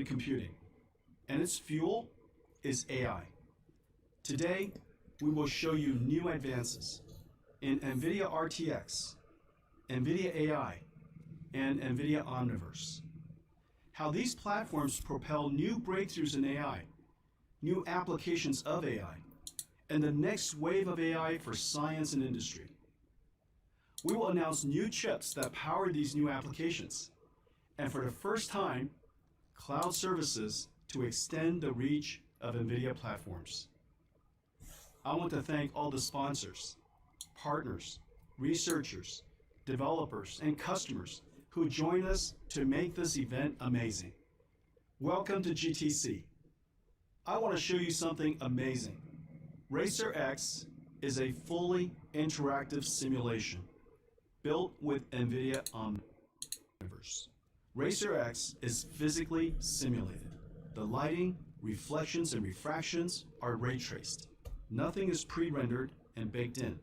computing, and its fuel is AI. Today, we will show you new advances in Nvidia RTX, Nvidia AI, and Nvidia Omniverse. How these platforms propel new breakthroughs in AI, new applications of AI, and the next wave of AI for science and industry. We will announce new chips that power these new applications, and for the first time, cloud services to extend the reach of Nvidia platforms. I want to thank all the sponsors, partners, researchers, developers, and customers who join us to make this event amazing. Welcome to GTC. I want to show you something amazing. Racer X is a fully interactive simulation built with Nvidia Omniverse. Racer X is physically simulated. The lighting, reflections, and refractions are ray traced. Nothing is pre-rendered and baked in.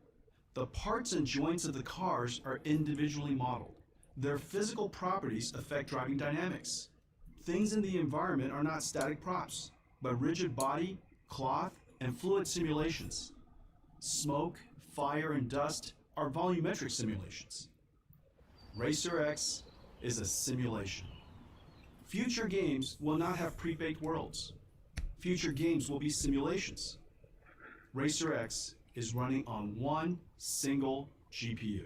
The parts and joints of the cars are individually modeled. Their physical properties affect driving dynamics. Things in the environment are not static props, but rigid body, cloth, and fluid simulations. Smoke, fire, and dust are volumetric simulations. Racer X is a simulation. Future games will not have pre-baked worlds. Future games will be simulations. Racer X is running on one single GPU.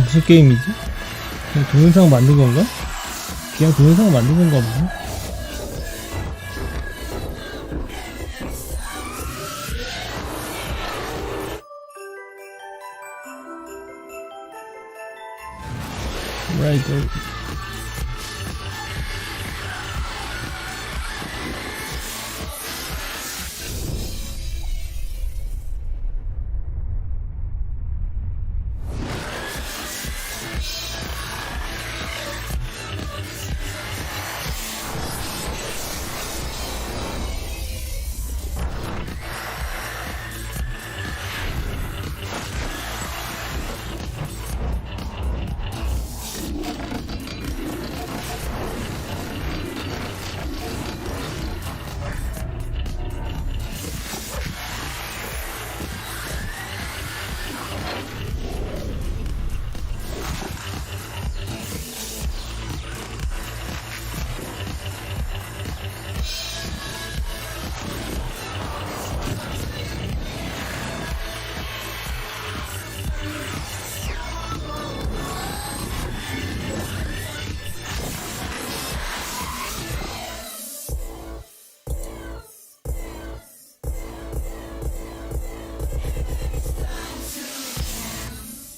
무슨 게임이지? 그냥 동영상 만든 건가? 그냥 동영상 만든 건가 보네. Right.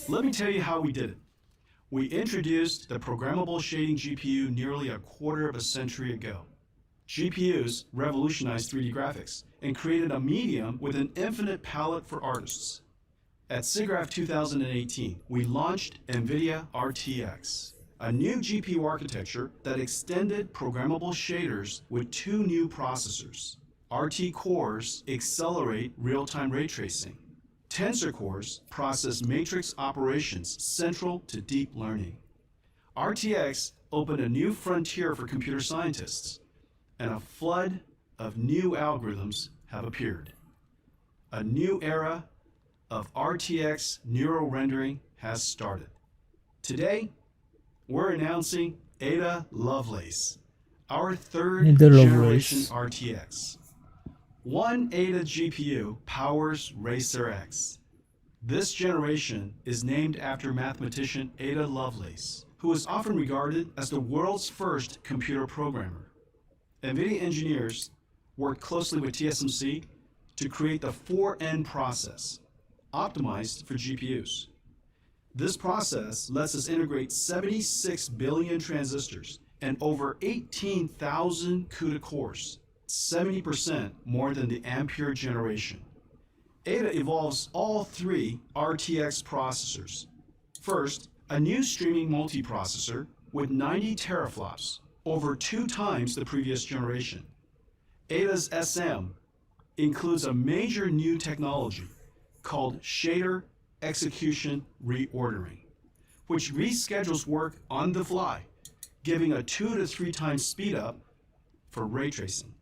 Let me tell you how we did it. We introduced the programmable shading GPU nearly a quarter of a century ago. GPUs revolutionized 3D graphics and created a medium with an infinite palette for artists. At SIGGRAPH 2018, we launched Nvidia RTX, a new GPU architecture that extended programmable shaders with two new processors. RT cores accelerate real-time ray tracing. Tensor cores process matrix operations central to deep learning. RTX opened a new frontier for computer scientists, and a flood of new algorithms have appeared. A new era of RTX neural rendering has started. Today, we're announcing Ada Lovelace, our third Ada generation Lovelace. RTX. One Ada GPU powers Racer X. This generation is named after mathematician Ada Lovelace, who is often regarded as the world's first computer programmer. NVIDIA engineers worked closely with TSMC to create the 4N process, optimized for GPUs. This process lets us integrate 76 billion transistors and over 18,000 CUDA cores, 70% more than the Ampere generation. Ada evolves all three RTX processors. First, a new streaming multiprocessor with 90 teraflops, over 2 times the previous generation. Ada's SM includes a major new technology called shader execution reordering, which reschedules work on the fly, giving a 2 to 3 times speed up for ray tracing.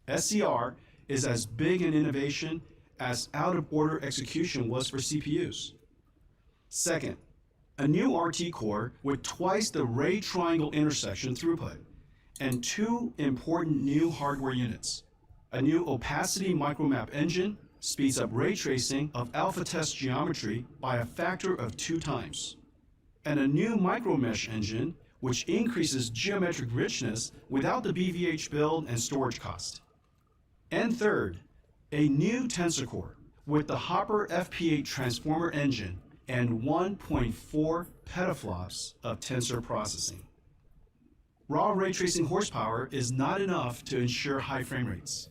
SCR is as big an innovation as out-of-order execution was for CPUs. Second, a new RT core with twice the ray triangle intersection throughput, and 2 important new hardware units. A new opacity micromap engine speeds up ray tracing of alpha test geometry by a factor of 2 times. And a new micromesh engine which increases geometric richness without the BVH build and storage cost. And third, a new tensor core with the Hopper FP8 transformer engine and 1.4 petaflops of tensor processing. Raw ray tracing horsepower is not enough to ensure high frame rates.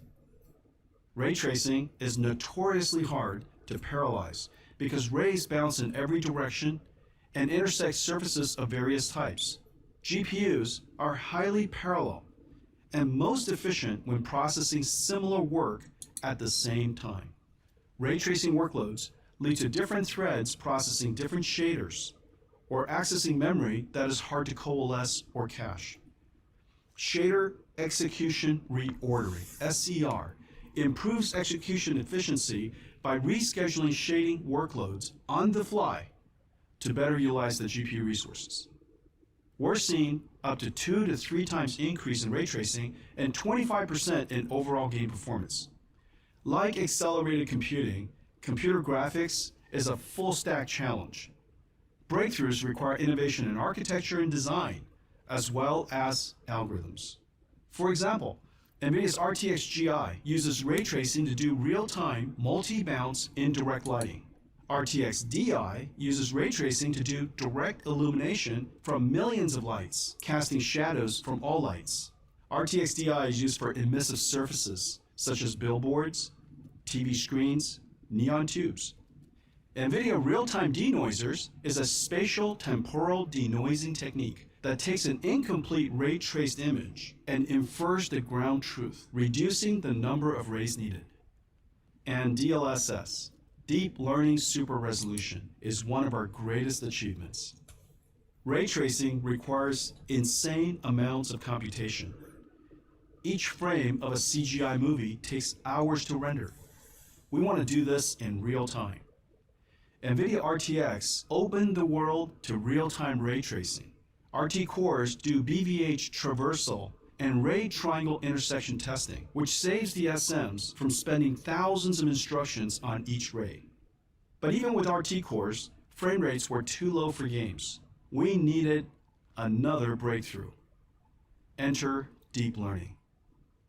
Ray tracing is notoriously hard to parallelize because rays bounce in every direction and intersect surfaces of various types. GPUs are highly parallel and most efficient when processing similar work at the same time. Ray tracing workloads lead to different threads processing different shaders or accessing memory that is hard to coalesce or cache. Shader execution reordering, SCR, improves execution efficiency by rescheduling shading workloads on the fly to better utilize the GPU resources. We're seeing up to 2 to 3 times increase in ray tracing and 25% in overall game performance. Like accelerated computing, computer graphics is a full stack challenge. Breakthroughs require innovation in architecture and design, as well as algorithms. For example, NVIDIA's RTX GI uses ray tracing to do real-time multi-bounce indirect lighting. RTX DI uses ray tracing to do direct illumination from millions of lights, casting shadows from all lights. RTX DI is used for emissive surfaces, such as billboards, TV screens, neon tubes. NVIDIA real-time denoisers is a spatial temporal denoising technique that takes an incomplete ray-traced image and infers the ground truth, reducing the number of rays needed. And Dlss, Deep Learning Super Resolution, is one of our greatest achievements. Ray tracing requires insane amounts of computation. Each frame of a CGI movie takes hours to render. We want to do this in real time. NVIDIA RTX opened the world to real-time ray tracing. RT cores do BVH traversal and ray triangle intersection testing, which saves the SMs from spending thousands of instructions on each ray. But even with RT cores, frame rates were too low for games. We needed another breakthrough. Enter deep learning.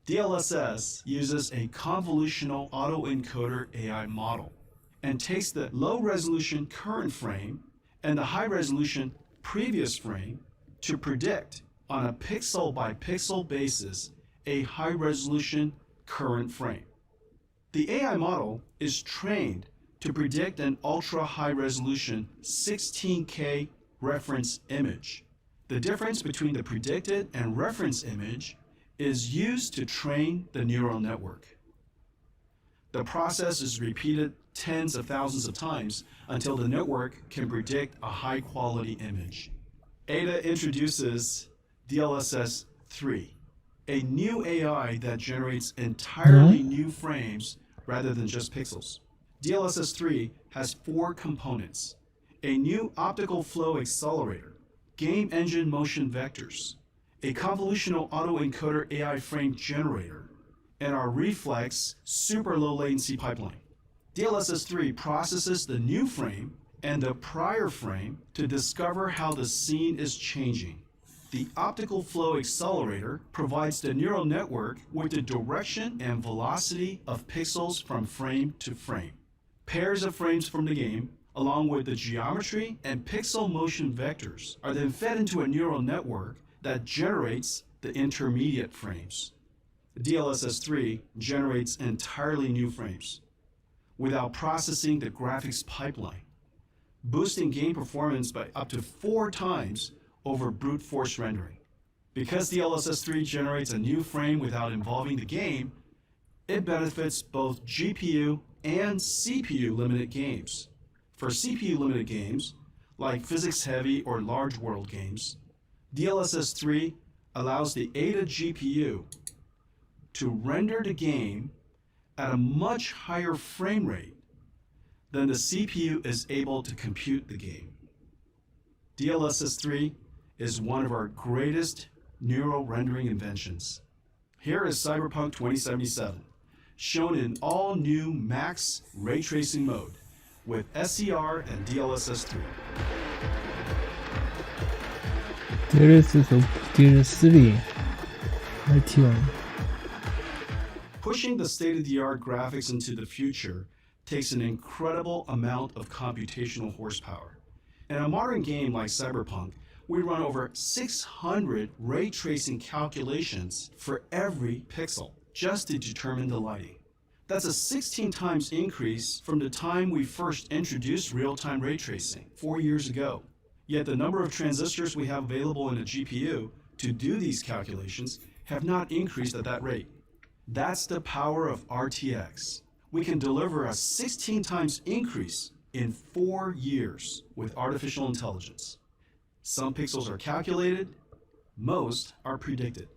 Dlss uses a convolutional autoencoder AI model and takes the low-resolution current frame and the high-resolution previous frame to predict on a pixel-by-pixel basis a high-resolution current frame. The AI model is trained to predict an ultra-high-resolution 16K reference image. The difference between the predicted and reference image is used to train the neural network. The process is repeated tens of thousands of times until the network can predict a high-quality image. Ada introduces Dlss 3, a new AI that generates entirely new frames rather than just pixels. Dlss 3 has 4 components: a new optical flow accelerator, game engine motion vectors, a convolutional autoencoder AI frame generator, and our Reflex super low latency pipeline. Dlss 3 processes the new frame and the prior frame to discover how the scene is changing. The optical flow accelerator provides the neural network with the direction and velocity of pixels from frame to frame. Pairs of frames from the game, along with the geometry and pixel motion vectors, are then fed into a neural network that generates the intermediate frames. DLSS 3 generates entirely new frames without processing the graphics pipeline, boosting game performance by up to 4 times over brute force rendering. Because DLSS 3 generates a new frame without involving the game, it benefits both GPU and CPU limited games. For CPU limited games, like physics-heavy or large world games, DLSS 3 allows the Ada GPU to render the game at a much higher frame rate than the CPU is able to compute the game. DLSS 3 is one of our greatest neural rendering inventions. Here is Cyberpunk 2077, shown in all new max ray tracing mode with SCR and DLSS 3. Dlss of Dlss 3 RT1. Pushing the state-of-the-art graphics into the future takes an incredible amount of computational horsepower. In a modern game like Cyberpunk, we run over 600 ray tracing calculations for every pixel just to determine the lighting. That's a 16 times increase from the time we first introduced real-time ray tracing 4 years ago. Yet the number of transistors we have available in a GPU to do these calculations have not increased at that rate. That's the power of RTX. We can deliver a 16 times increase in 4 years with artificial intelligence. Some pixels are calculated, most are predicted.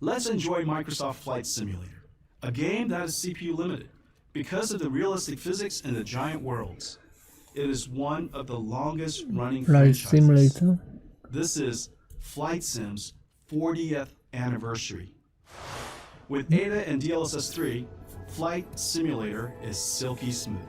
Let's enjoy Microsoft Flight Simulator, a game that is CPU limited because of the realistic physics and the giant worlds. It is one of the longest running Flight franchises. Simulator. This is Flight Sim's 40th anniversary. With Ada and DLSS 3, Flight Simulator is silky smooth.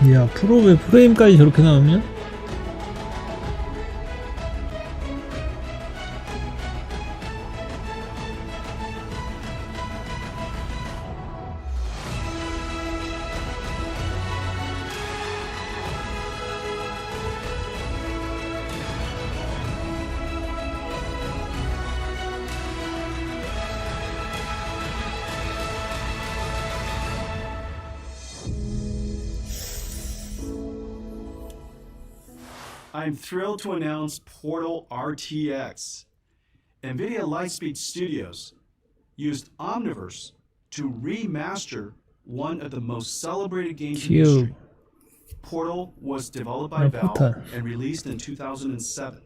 이야, 프로의 프레임까지 저렇게 나오면? I'm thrilled to announce Portal RTX. Nvidia Lightspeed Studios used Omniverse to remaster one of the most celebrated games in history. Portal was developed by Valve and released in 2007.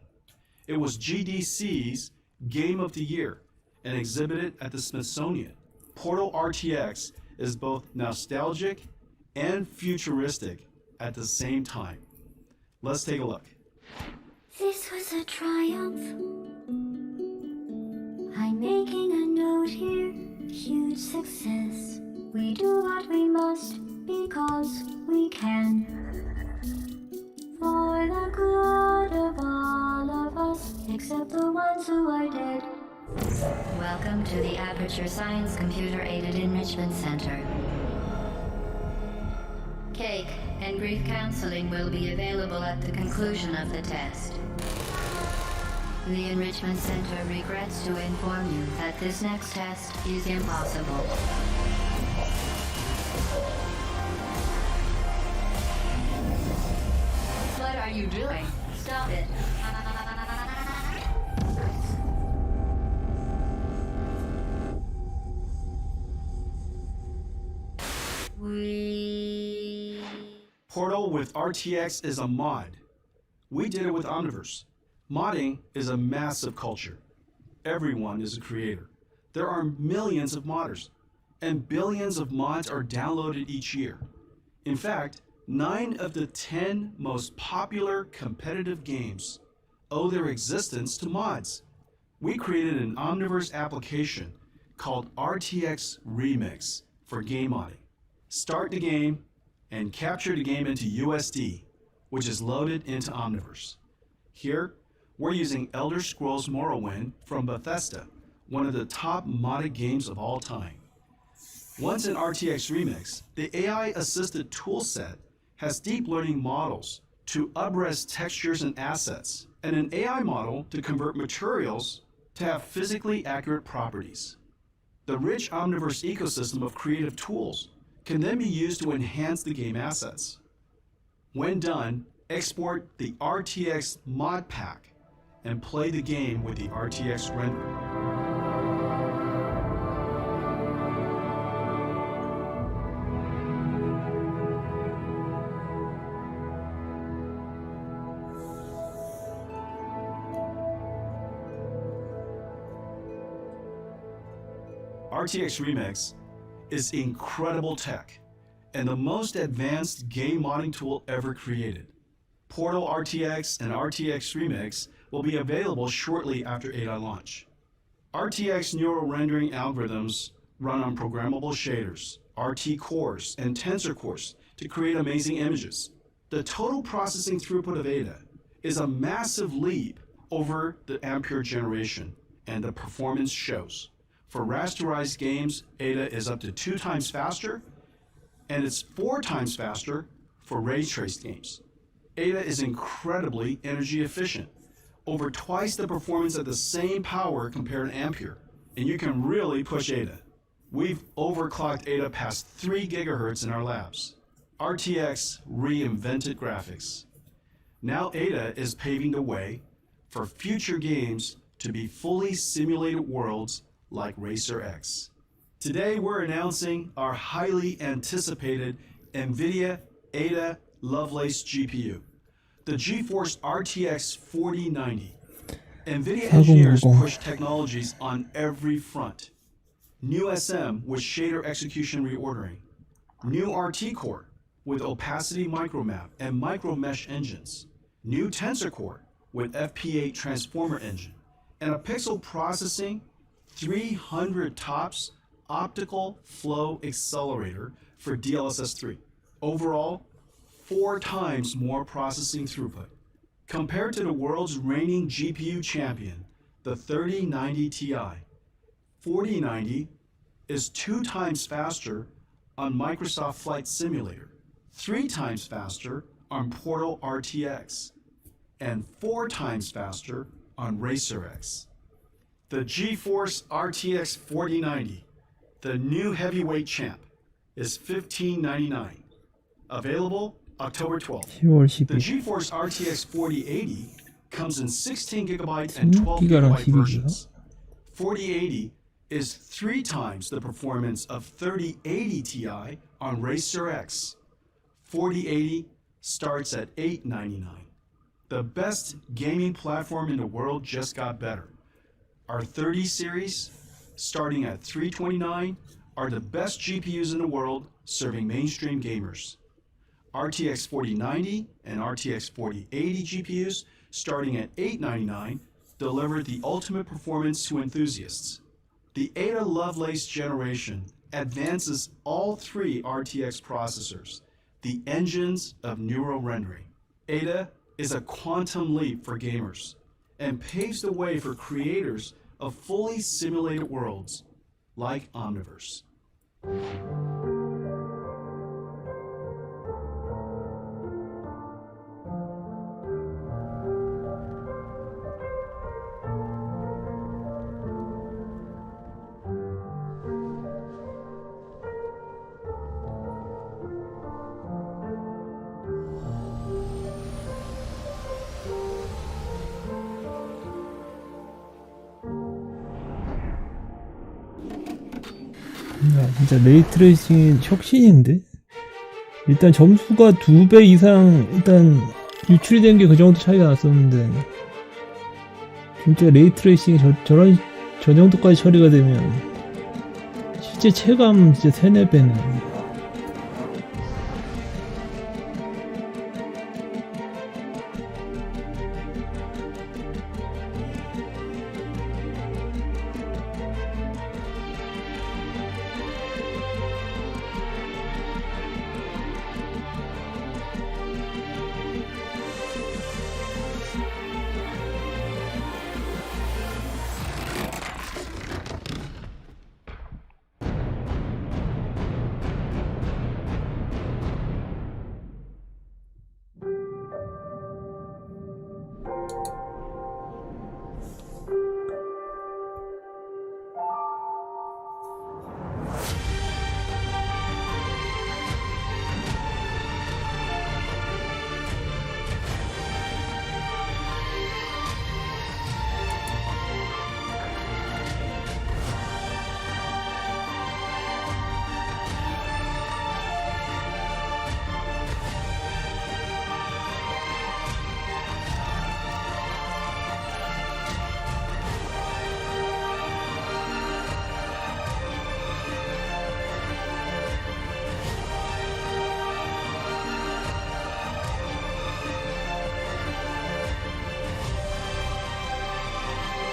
It was GDC's Game of the Year and exhibited at the Smithsonian. Portal RTX is both nostalgic and futuristic at the same time. Let's take a look. This was a triumph. I'm making a note here, huge success. We do what we must because we can. For the good of all of us, except the ones who are dead. Welcome to the Aperture Science Computer Aided Enrichment Center. Cake and brief counseling will be available at the conclusion of the test. The Enrichment Center regrets to inform you that this next test is impossible. What are you doing? Stop it. Portal with RTX is a mod. We did it with Omniverse. Modding is a massive culture. everyone is a creator. There are millions of modders, and billions of mods are downloaded each year. In fact, 9 of the 10 most popular competitive games owe their existence to mods. We created an Omniverse application called RTX Remix for game modding. Start the game and capture the game into USD, which is loaded into Omniverse. Here, we're using Elder Scrolls Morrowind from Bethesda, one of the top modded games of all time. Once in RTX Remix, the AI-assisted toolset has deep learning models to up-res textures and assets, and an AI model to convert materials to have physically accurate properties. The rich Omniverse ecosystem of creative tools can then be used to enhance the game assets. When done, export the RTX mod pack and play the game with the RTX renderer. RTX Remix is incredible tech and the most advanced game modding tool ever created. Portal RTX and RTX Remix will be available shortly after Ada launch. RTX neural rendering algorithms run on programmable shaders, RT cores, and tensor cores to create amazing images. The total processing throughput of Ada is a massive leap over the Ampere generation, and the performance shows. For rasterized games, Ada is up to 2 times faster, and it's 4 times faster for ray-traced games. Ada is incredibly energy efficient, over twice the performance at the same power compared to Ampere, and you can really push Ada. We've overclocked Ada past 3 gigahertz in our labs. RTX reinvented graphics. Now Ada is paving the way for future games to be fully simulated worlds like Racer X. Today we're announcing our highly anticipated Nvidia Ada Lovelace GPU, the GeForce RTX 4090. Nvidia engineers push technologies on every front. New SM with shader execution reordering. New RT core with opacity micromap and micro mesh engines. New tensor core with FP8 transformer engine. And a pixel processing 300 TOPS optical flow accelerator for Dlss 3. Overall, 4 times more processing throughput. Compared to the world's reigning GPU champion, the 3090 Ti, 4090 is 2 times faster on Microsoft Flight Simulator, 3 times faster on Portal RTX, and 4 times faster on Racer X. The GeForce RTX 4090, the new heavyweight champ, is $1599. Available October 12th. 10월 The 10일. GeForce RTX 4080 comes in 16GB and 12GB versions. 4080 is 3 times the performance of 3080 Ti on Racer X. 4080 starts at $899. The best gaming platform in the world just got better. Our 30 series, starting at $329, are the best GPUs in the world serving mainstream gamers. RTX 4090 and RTX 4080 GPUs, starting at $899, deliver the ultimate performance to enthusiasts. The Ada Lovelace generation advances all 3 RTX processors, the engines of neural rendering. Ada is a quantum leap for gamers and paves the way for creators of fully simulated worlds like Omniverse. 야, 진짜 레이트레이싱 혁신인데? 일단 점수가 2배 이상 일단 유출이 된 게 그 정도 차이가 났었는데 진짜 레이트레이싱이 저런 저 정도까지 처리가 되면 실제 체감 이제 3-4배는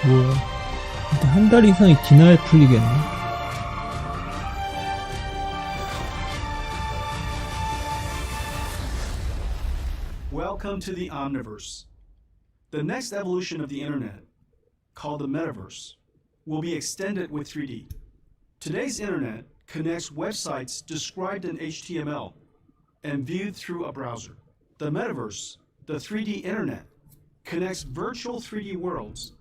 뭐야, 일단 한 달 이상이 지나야 풀리겠네. Welcome to the Omniverse. The next evolution of the internet, called the metaverse, will be extended with 3D. Today's internet connects websites described in HTML and viewed through a browser. The metaverse, the 3D internet, connects virtual 3D worlds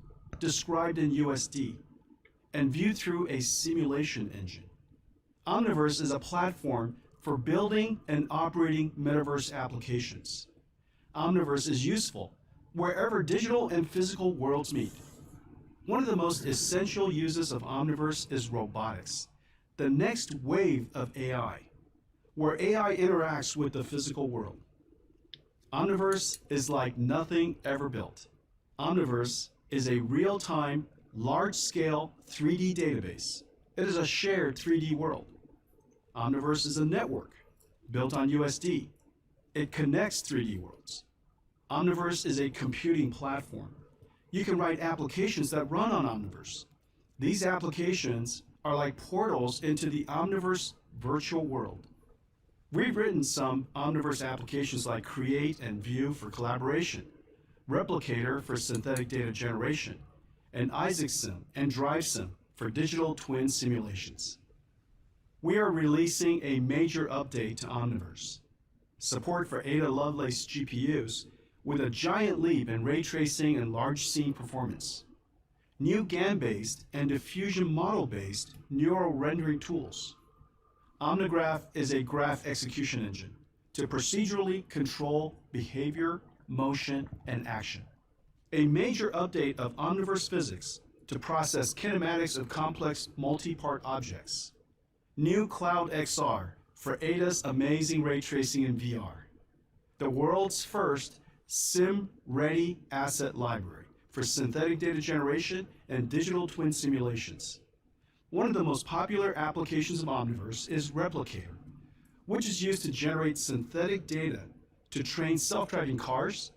described in USD and viewed through a simulation engine. Omniverse is a platform for building and operating metaverse applications. Omniverse is useful wherever digital and physical worlds meet. One of the most essential uses of Omniverse is robotics, the next wave of AI, where AI interacts with the physical world. Omniverse is like nothing ever built. Omniverse is a real-time, large-scale 3D database. It is a shared 3D world. Omniverse is a network built on USD. It connects 3D worlds. Omniverse is a computing platform. You can write applications that run on Omniverse. These applications are like portals into the Omniverse virtual world. We've written some Omniverse applications like Create and View for collaboration, Replicator for synthetic data generation, and IsaacSim and DriveSim for digital twin simulations. We are releasing a major update to Omniverse. Support for Ada Lovelace GPUs with a giant leap in ray tracing and large scene performance. New GAN-based and diffusion model-based neural rendering tools. Omnigraph is a graph execution engine to procedurally control behavior, motion, and action. A major update of Omniverse physics to process kinematics of complex multi-part objects. New Cloud XR for Ada's amazing ray tracing in VR. The world's first SIM-ready asset library for synthetic data generation and digital twin simulations. One of the most popular applications of Omniverse is Replicator, which is used to generate synthetic data to train self-driving cars,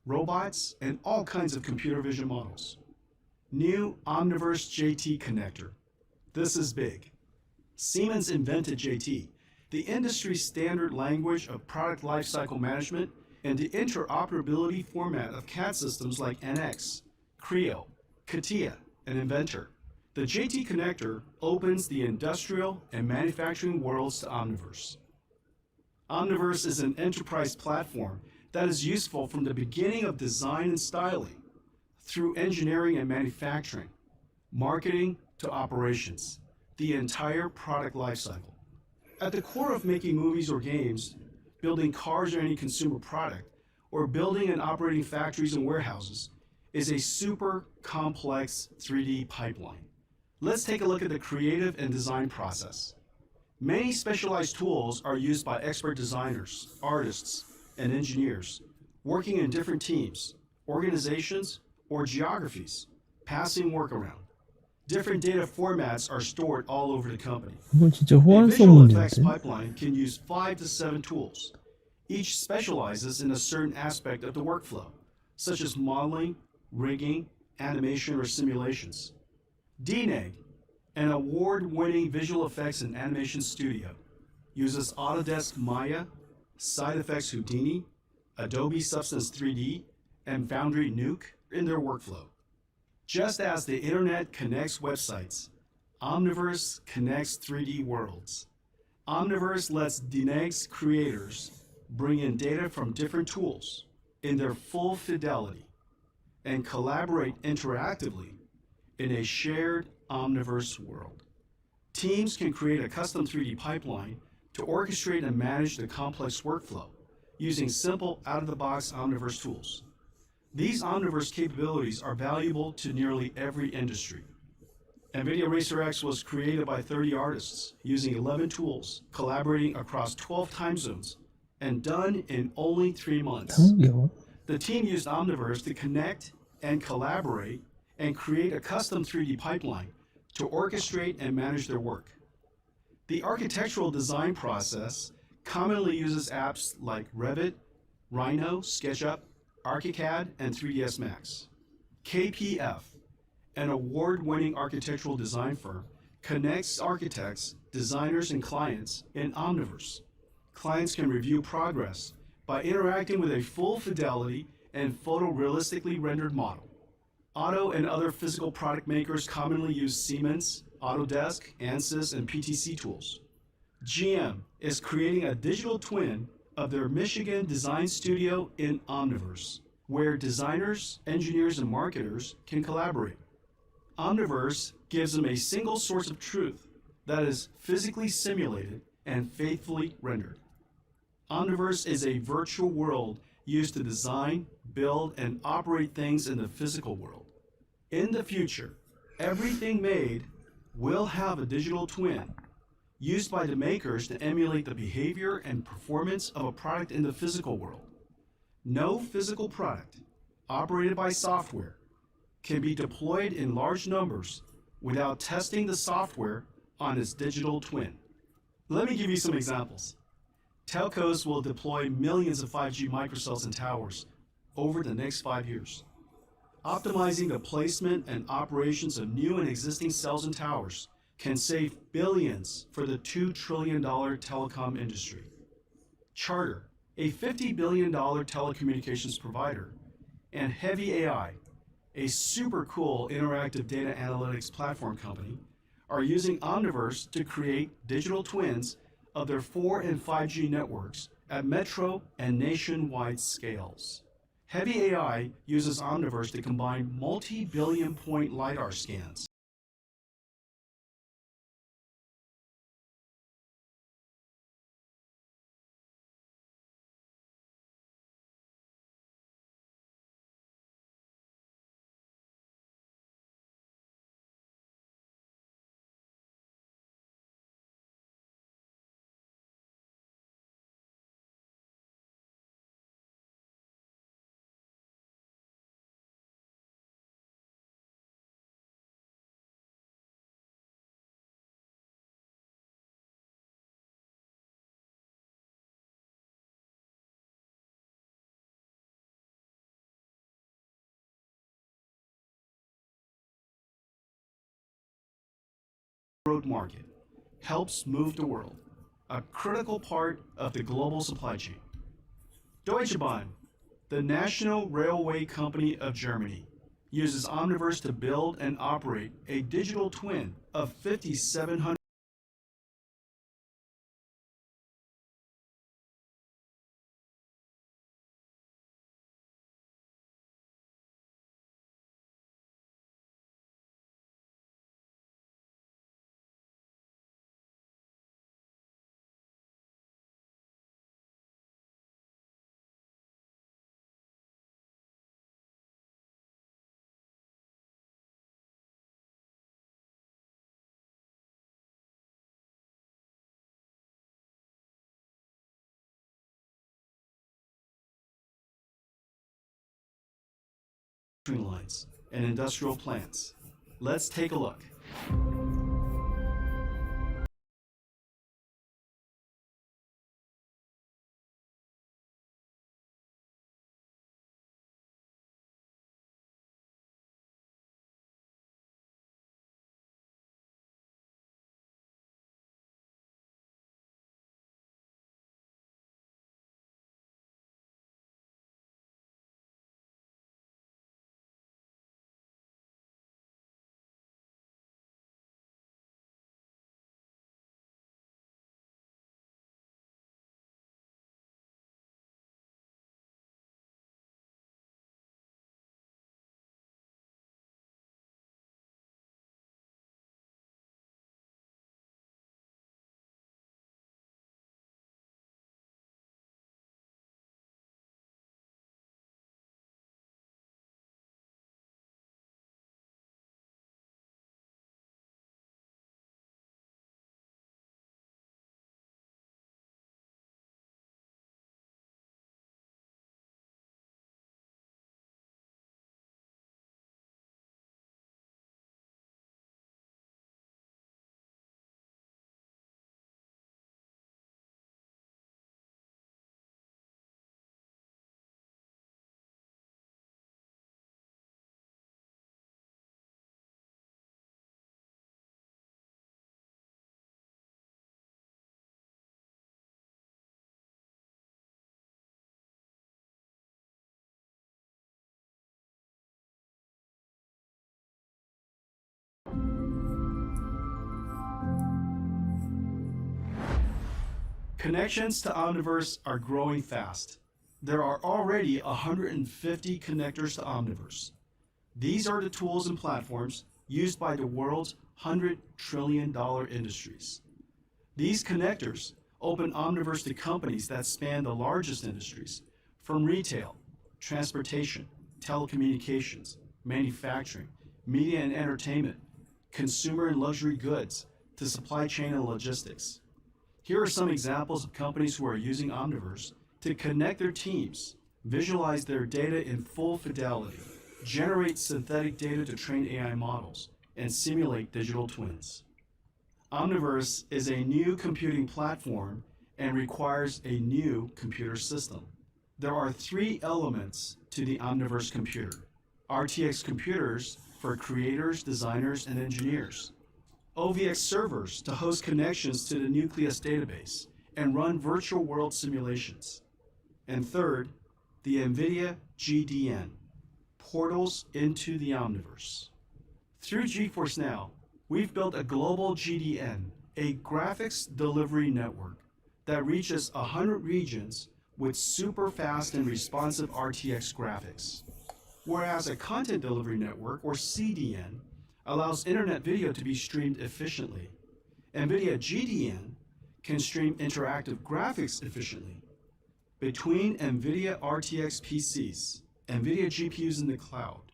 robots, and all kinds of computer vision models. New Omniverse JT connector. This is big. Siemens invented JT, the industry standard language of product lifecycle management and the interoperability format of CAD systems like NX, Creo, CATIA, and Inventor. The JT connector opens the industrial and manufacturing worlds to Omniverse. Omniverse is an enterprise platform that is useful from the beginning of design and styling, through engineering and manufacturing, marketing to operations, the entire product lifecycle. At the core of making movies or games, building cars or any consumer product, or building and operating factories and warehouses, is a super complex 3D pipeline. Let's take a look at the creative and design process. Many specialized tools are used by expert designers, artists, and engineers, working in different teams, organizations, or geographies, passing work around. Different data formats are stored all over the company. 이건 진짜 A 호환성 visual effects 문제인데. pipeline can use 5 to 7 tools. Each specializes in a certain aspect of the workflow, such as modeling, rigging, animation, or simulations. DNEG, an award-winning visual effects and animation studio, uses Autodesk Maya, Side Effects Houdini, Adobe Substance 3D, and Foundry Nuke in their workflow. Just as the internet connects websites, Omniverse connects 3D worlds. Omniverse lets DNEG's creators bring in data from different tools in their full fidelity and collaborate interactively in a shared Omniverse world. Teams can create a custom 3D pipeline to orchestrate and manage the complex workflow using simple out-of-the-box Omniverse tools. These Omniverse capabilities are valuable to nearly every industry. Nvidia Racer X was created by 30 artists using 11 tools, collaborating across 12 time zones, and done in only 3 months. 3개월? The team used Omniverse to connect and collaborate and create a custom 3D pipeline to orchestrate and manage their work. The architectural design process commonly uses apps like Revit, Rhino, SketchUp, ArchiCAD, and 3ds Max. KPF, an award-winning architectural design firm, connects architects, designers, and clients in Omniverse. Clients can review progress by interacting with a full fidelity and photorealistically rendered model. Auto and other physical product makers commonly use Siemens, Autodesk, ANSYS, and PTC tools. GM is creating a digital twin of their Michigan design studio in Omniverse, where designers, engineers, and marketers can collaborate. Omniverse gives them a single source of truth that is physically simulated and faithfully rendered. Omniverse is a virtual world used to design, build, and operate things in the physical world. In the future, everything made will have a digital twin used by the makers to emulate the behavior and performance of a product in the physical world. No physical product operated by software can be deployed in large numbers without testing the software on its digital twin. Let me give you some examples. Telcos will deploy millions of 5G microcells in towers over the next 5 years. Optimizing the placement and operations of new and existing cells and towers can save billions for the $2 trillion telecom industry. Charter, a $50 billion telecommunications provider, and Heavy AI, a super cool interactive data analytics platform company, are using Omniverse to create digital twins of their 4 and 5G networks at metro and nationwide scales. Heavy AI uses Omniverse to combine multi-billion point LiDAR scans. Road market helps move the world, a critical part of the global supply chain. Deutsche Bahn, the national railway company of Germany, uses Omniverse to build and operate a digital twin of 5,700 lines and industrial plants. Let's take a look. Connections to Omniverse are growing fast. There are already 150 connectors to Omniverse. These are the tools and platforms used by the world's $100 trillion industries. These connectors open Omniverse to companies that span the largest industries, from retail, transportation, telecommunications, manufacturing, media and entertainment, consumer and luxury goods, to supply chain and logistics. Here are some examples of companies who are using Omniverse to connect their teams, visualize their data in full fidelity, generate synthetic data to train AI models, and simulate digital twins. Omniverse is a new computing platform and requires a new computer system. There are three elements to the Omniverse computer: RTX computers for creators, designers, and engineers; OVX servers to host connections to the Nucleus database and run virtual world simulations; and third, the Nvidia GDN, portals into the Omniverse. Through GeForce Now, we've built a global GDN, a graphics delivery network that reaches 100 regions with super fast and responsive RTX graphics. Whereas a content delivery network, or CDN, allows internet video to be streamed efficiently, Nvidia GDN can stream interactive graphics efficiently. Between Nvidia RTX PCs, Nvidia GPUs in the cloud,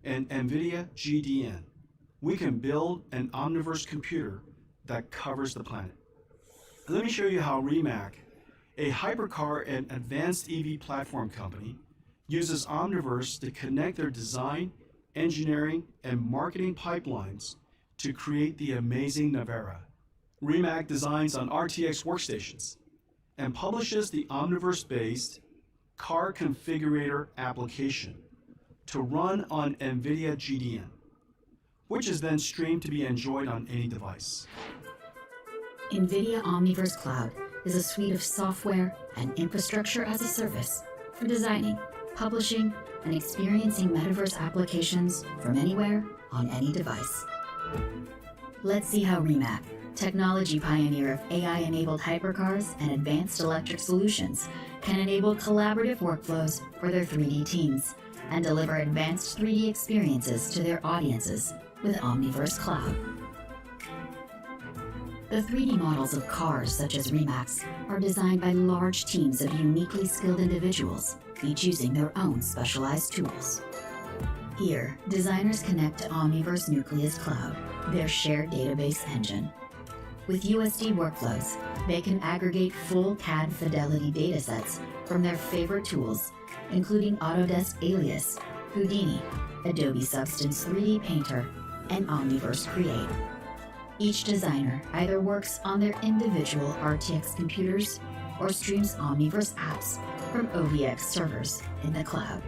and Nvidia GDN, we can build an Omniverse computer that covers the planet. Let me show you how Rimac, a hypercar and advanced EV platform company, uses Omniverse to connect their design, engineering, and marketing pipelines to create the amazing Navara. Rimac designs on RTX workstations and publishes the Omniverse-based car configurator application to run on Nvidia GDN, which is then streamed to be enjoyed on any device. Nvidia Omniverse Cloud is a suite of software and infrastructure as a service for designing, publishing, and experiencing metaverse applications from anywhere on any device. Let's see how Rimac, technology pioneer of AI-enabled hypercars and advanced electric solutions, can enable collaborative workflows for their 3D teams and deliver advanced 3D experiences to their audiences with Omniverse Cloud. The 3D models of cars such as Rimac's are designed by large teams of uniquely skilled individuals, each using their own specialized tools. Here, designers connect to Omniverse Nucleus Cloud, their shared database engine. With USD workflows, they can aggregate full CAD fidelity datasets from their favorite tools, including Autodesk Alias, Houdini, Adobe Substance 3D Painter, and Omniverse Create. Each designer either works on their individual RTX computers or streams Omniverse apps from OVX servers in the cloud.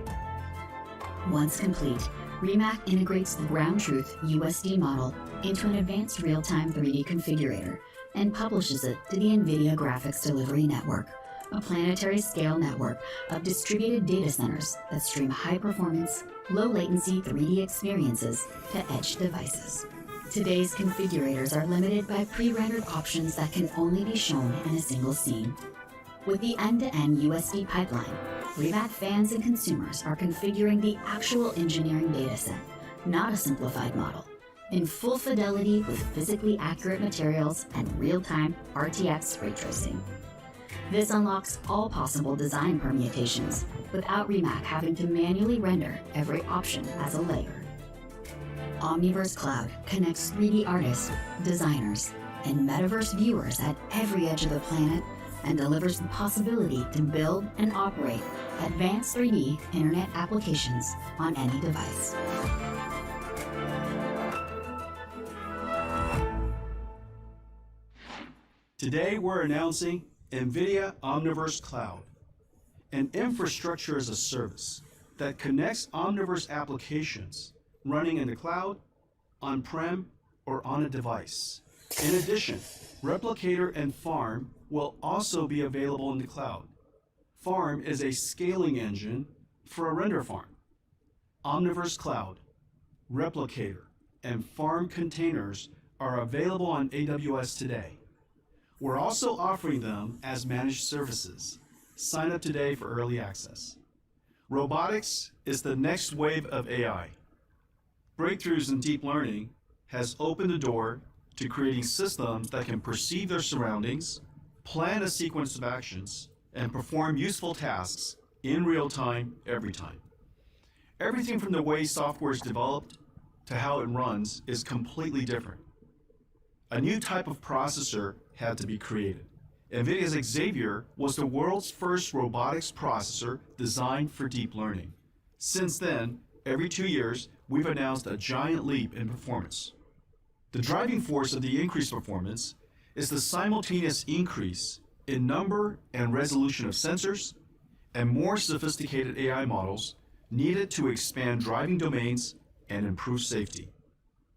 Once complete, Rimac integrates the ground truth USD model into an advanced real-time 3D configurator and publishes it to the Nvidia Graphics Delivery Network, a planetary scale network of distributed data centers that stream high-performance, low-latency 3D experiences to edge devices. Today's configurators are limited by pre-rendered options that can only be shown in a single scene. With the end-to-end USD pipeline, Rimac fans and consumers are configuring the actual engineering dataset, not a simplified model, in full fidelity with physically accurate materials and real-time RTX ray tracing. This unlocks all possible design permutations without Rimac having to manually render every option as a layer. Omniverse Cloud connects 3D artists, designers, and metaverse viewers at every edge of the planet and delivers the possibility to build and operate advanced 3D internet applications on any device. Today we're announcing Nvidia Omniverse Cloud, an infrastructure as a service that connects Omniverse applications running in the cloud, on-prem, or on a device. In addition, Replicator and Farm will also be available in the cloud. Farm is a scaling engine for a render farm. Omniverse Cloud, Replicator, and Farm containers are available on AWS today. We're also offering them as managed services. Sign up today for early access. Robotics is the next wave of AI. Breakthroughs in deep learning has opened the door to creating systems that can perceive their surroundings, plan a sequence of actions, and perform useful tasks in real time, every time. Everything from the way software is developed to how it runs is completely different. A new type of processor had to be created. NVIDIA's Xavier was the world's first robotics processor designed for deep learning. Since then, every 2 years, we've announced a giant leap in performance. The driving force of the increased performance is the simultaneous increase in number and resolution of sensors and more sophisticated AI models needed to expand driving domains and improve safety.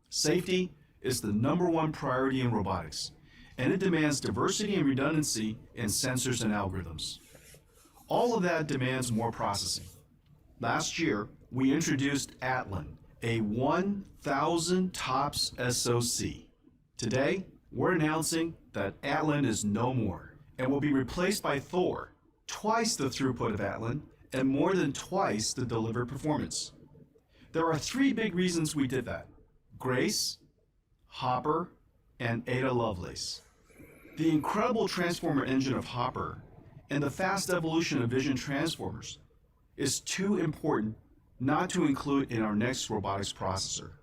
Safety is the #1 priority in robotics, and it demands diversity and redundancy in sensors and algorithms. All of that demands more processing. Last year, we introduced Atlan, a 1,000 TOPS SoC. Today, we're announcing that Atlan is no more and will be replaced by Thor, twice the throughput of Atlan and more than twice the delivered performance. There are 3 big reasons we did that: Grace, Hopper, and Ada Lovelace. The incredible transformer engine of Hopper and the fast evolution of vision transformers is too important not to include in our next robotics processor.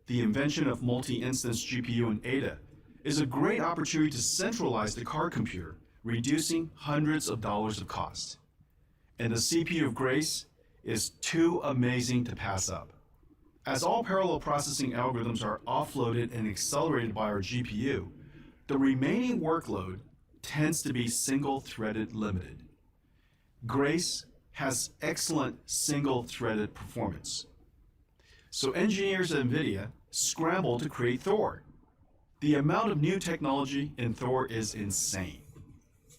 The invention of multi-instance GPU in Ada is a great opportunity to centralize the car computer, reducing hundreds of dollars of cost. And the CPU of Grace is too amazing to pass up. As all parallel processing algorithms are offloaded and accelerated by our GPU, the remaining workload tends to be single-threaded limited. Grace has excellent single-threaded performance. So engineers at NVIDIA scramble to create Thor. The amount of new technology in Thor is insane.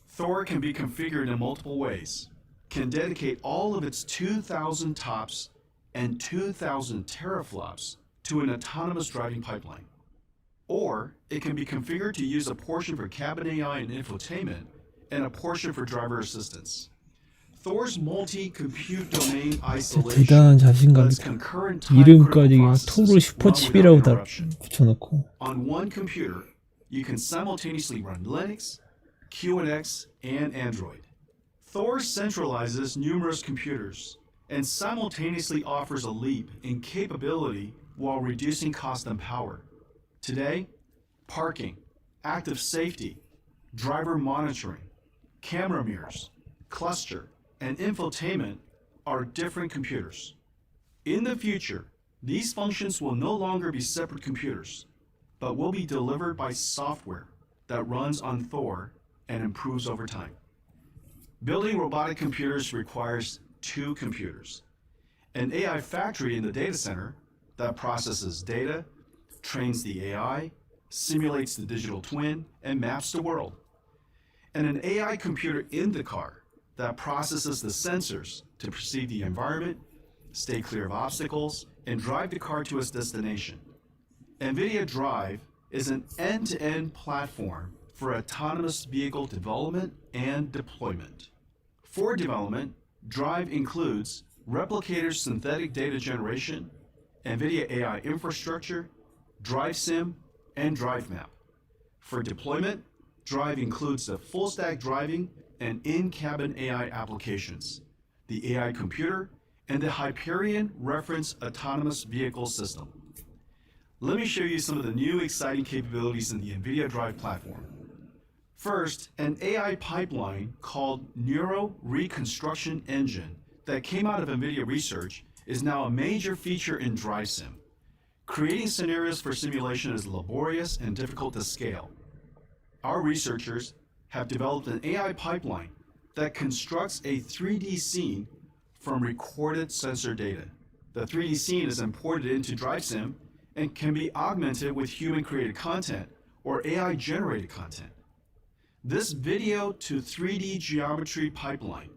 Thor can be configured in multiple ways, can dedicate all of its 2,000 TOPS and 2,000 teraflops to an autonomous driving pipeline. Or it can be configured to use a portion for cabin AI and infotainment and a portion for driver assistance. Thor's multi-compute domain isolation 대단한 자신감이다. lets concurrent time 이름까지 critical 그냥 processes 토르 run 슈퍼칩이라고 without 다 interruption. 붙여놓고. On one computer, you can simultaneously run Linux, QNX, and Android. Thor centralizes numerous computers and simultaneously offers a leap in capability while reducing cost and power. Today, parking, active safety, driver monitoring, camera mirrors, cluster, and infotainment are different computers. In the future, these functions will no longer be separate computers, but will be delivered by software that runs on Thor and improves over time. Building robotic computers requires two computers: an AI factory in the data center that processes data, trains the AI, simulates the digital twin, and maps the world, and an AI computer in the car that processes the sensors to perceive the environment, stay clear of obstacles, and drive the car to its destination. Nvidia Drive is an end-to-end platform for autonomous vehicle development and deployment. For development, Drive includes replicator synthetic data generation, Nvidia AI infrastructure, Drive Sim, and Drive Map. For deployment, Drive includes the full-stack driving and in-cabin AI applications, the AI computer, and the Hyperion Reference Autonomous Vehicle System. Let me show you some of the new exciting capabilities in the Nvidia Drive platform. First, an AI pipeline called Neural Reconstruction Engine that came out of Nvidia Research is now a major feature in Drive Sim. Creating scenarios for simulation is laborious and difficult to scale. Our researchers have developed an AI pipeline that constructs a 3D scene from recorded sensor data. The 3D scene is imported into Drive Sim and can be augmented with human-created content or AI-generated content. This video to 3D geometry pipeline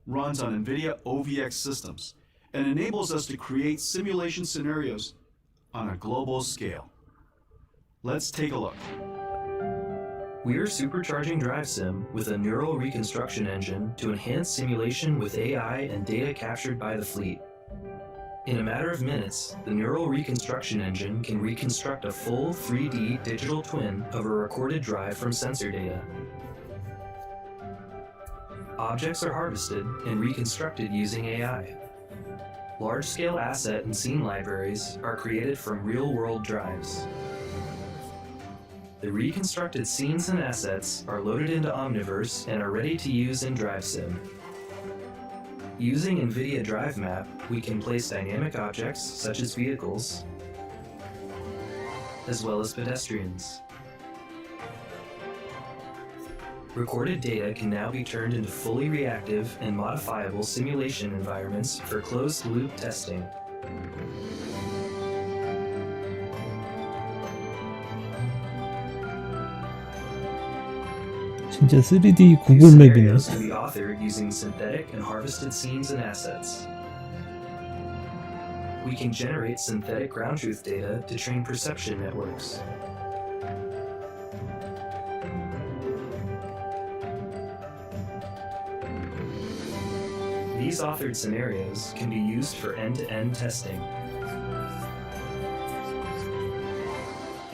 runs on NVIDIA OVX systems and enables us to create simulation scenarios on a global scale. Let's take a look. We're supercharging Drive Sim with a neural reconstruction engine to enhance simulation with AI and data captured by the fleet. In a matter of minutes, the neural reconstruction engine can reconstruct a full 3D digital twin of a recorded drive from sensor data. Objects are harvested and reconstructed using AI. Large-scale asset and scene libraries are created from real-world drives. The reconstructed scenes and assets are loaded into Omniverse and are ready to use in Drive Sim. Using NVIDIA Drive Map, we can place dynamic objects such as vehicles, as well as pedestrians. Recorded data can now be turned into fully reactive and modifiable simulation environments for closed-loop testing. 진짜 3D 구글 These 맵이네. scenarios can be authored using synthetic and harvested scenes and assets. We can generate synthetic ground truth data to train perception networks. These authored scenarios can be used for end-to-end testing,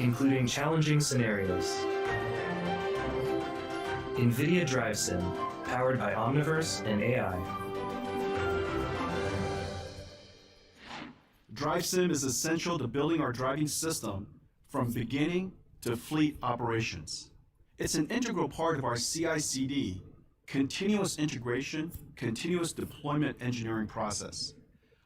including challenging scenarios. NVIDIA Drive Sim, powered by Omniverse and AI. Drive Sim is essential to building our driving system from beginning to fleet operations. It's an integral part of our CI/CD, continuous integration, continuous deployment engineering process.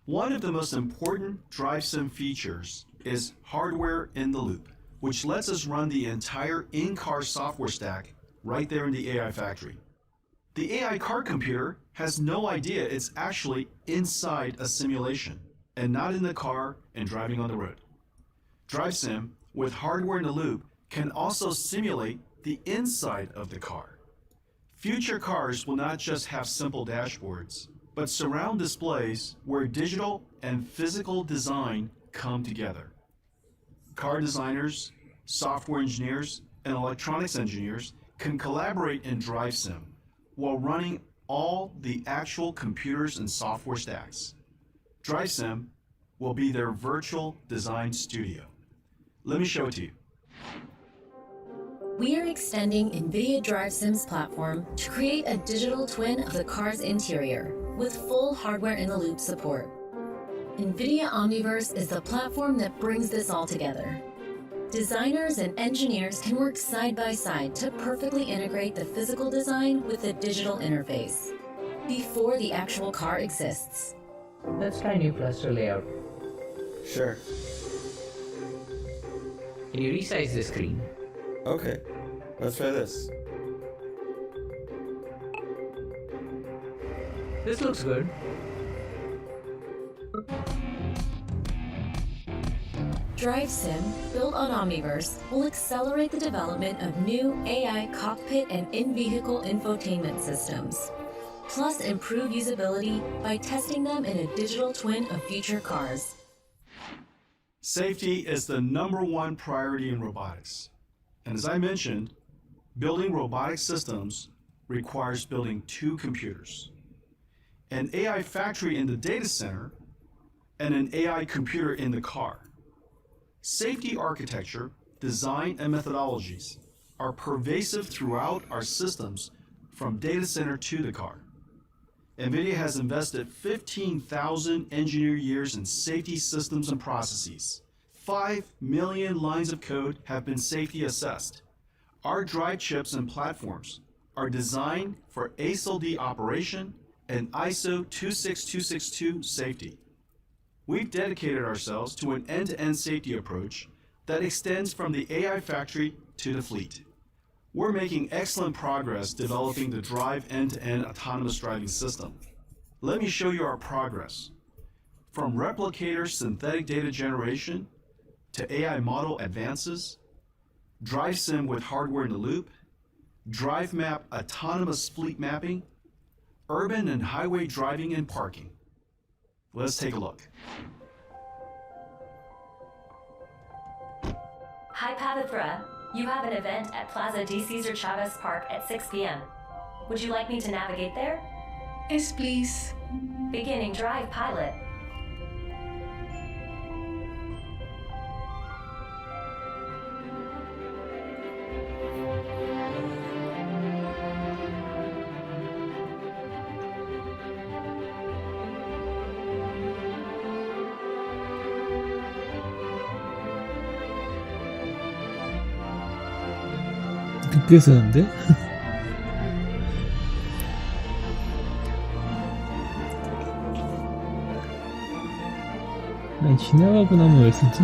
One of the most important Drive Sim features is hardware in the loop, which lets us run the entire in-car software stack right there in the AI factory. The AI car computer has no idea it's actually inside a simulation and not in the car and driving on the road. Drive Sim, with hardware in the loop, can also simulate the inside of the car. Future cars will not just have simple dashboards, but surround displays where digital and physical design come together. Car designers, software engineers, and electronics engineers can collaborate in Drive Sim while running all the actual computers and software stacks. Drive Sim will be their virtual design studio. Let me show it to you. We are extending NVIDIA Drive Sim's platform to create a digital twin of the car's interior with full hardware-in-the-loop support. NVIDIA Omniverse is the platform that brings this all together. Designers and engineers can work side by side to perfectly integrate the physical design with the digital interface before the actual car exists. Let's try new cluster layout. Sure. Can you resize the screen? Okay, let's try this. This looks good. Drive Sim, built on Omniverse, will accelerate the development of new AI cockpit and in-vehicle infotainment systems, plus improve usability by testing them in a digital twin of future cars. Safety is the #1 priority in robotics. And as I mentioned, building robotic systems requires building 2 computers. An AI factory in the data center and an AI computer in the car. Safety architecture, design, and methodologies are pervasive throughout our systems from data center to the car. NVIDIA has invested 15,000 engineer years in safety systems and processes. 5 million lines of code have been safety assessed. Our drive chips and platforms are designed for ASIL-D operation and ISO 26262 safety. We've dedicated ourselves to an end-to-end safety approach that extends from the AI factory to the fleet. We're making excellent progress developing the Drive end-to-end autonomous driving system. Let me show you our progress. From replicator synthetic data generation to AI model advances, Drive Sim with hardware in the loop, Drive Map autonomous fleet mapping, urban and highway driving and parking. Let's take a look. Hi, Pavithra. You have an event at Plaza D. Cesar Chavez Park at 6 p.m. Would you like me to navigate there? Yes, please. Beginning Drive Pilot. 늦게 쓰는데? 아니 지나가고 나면 왜 쓰지?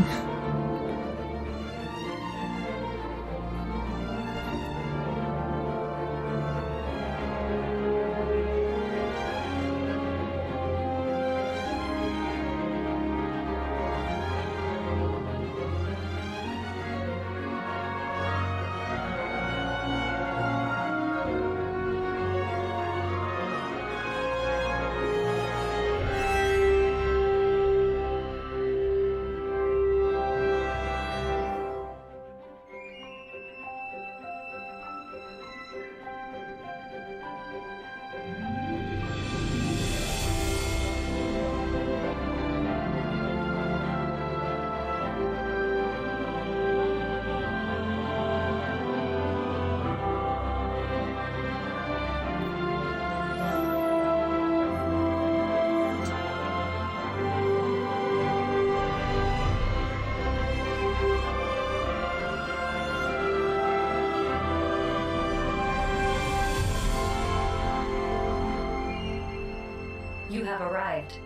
You have arrived.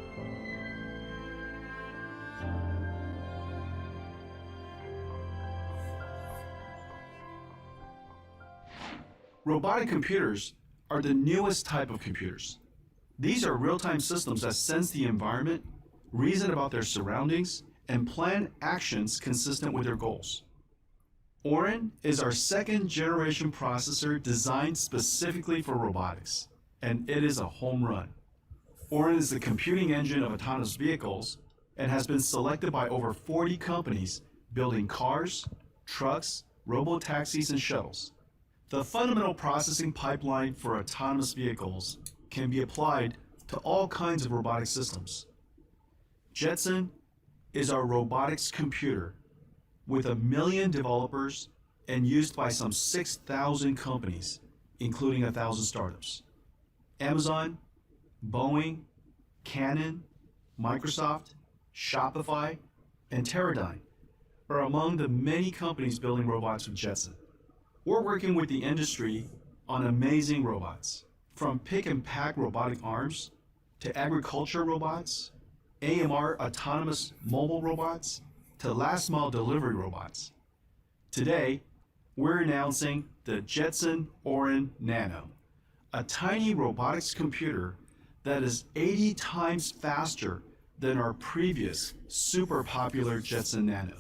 Robotic computers are the newest type of computers. These are real-time systems that sense the environment, reason about their surroundings, and plan actions consistent with their goals. Orin is our second-generation processor designed specifically for robotics, and it is a home run. Orin is the computing engine of autonomous vehicles and has been selected by over 40 companies building cars, trucks, robotaxis, and shuttles. The fundamental processing pipeline for autonomous vehicles can be applied to all kinds of robotic systems. Jetson is our robotics computer with 1 million developers and used by some 6,000 companies, including 1,000 startups. Amazon, Boeing, Canon, Microsoft, Shopify, and Teradyne are among the many companies building robots with Jetson. We're working with the industry on amazing robots, from pick-and-pack robotic arms to agriculture robots, AMR autonomous mobile robots, to last-mile delivery robots. Today, we're announcing the Jetson Orin Nano, a tiny robotics computer that is 80 times faster than our previous super popular Jetson Nano.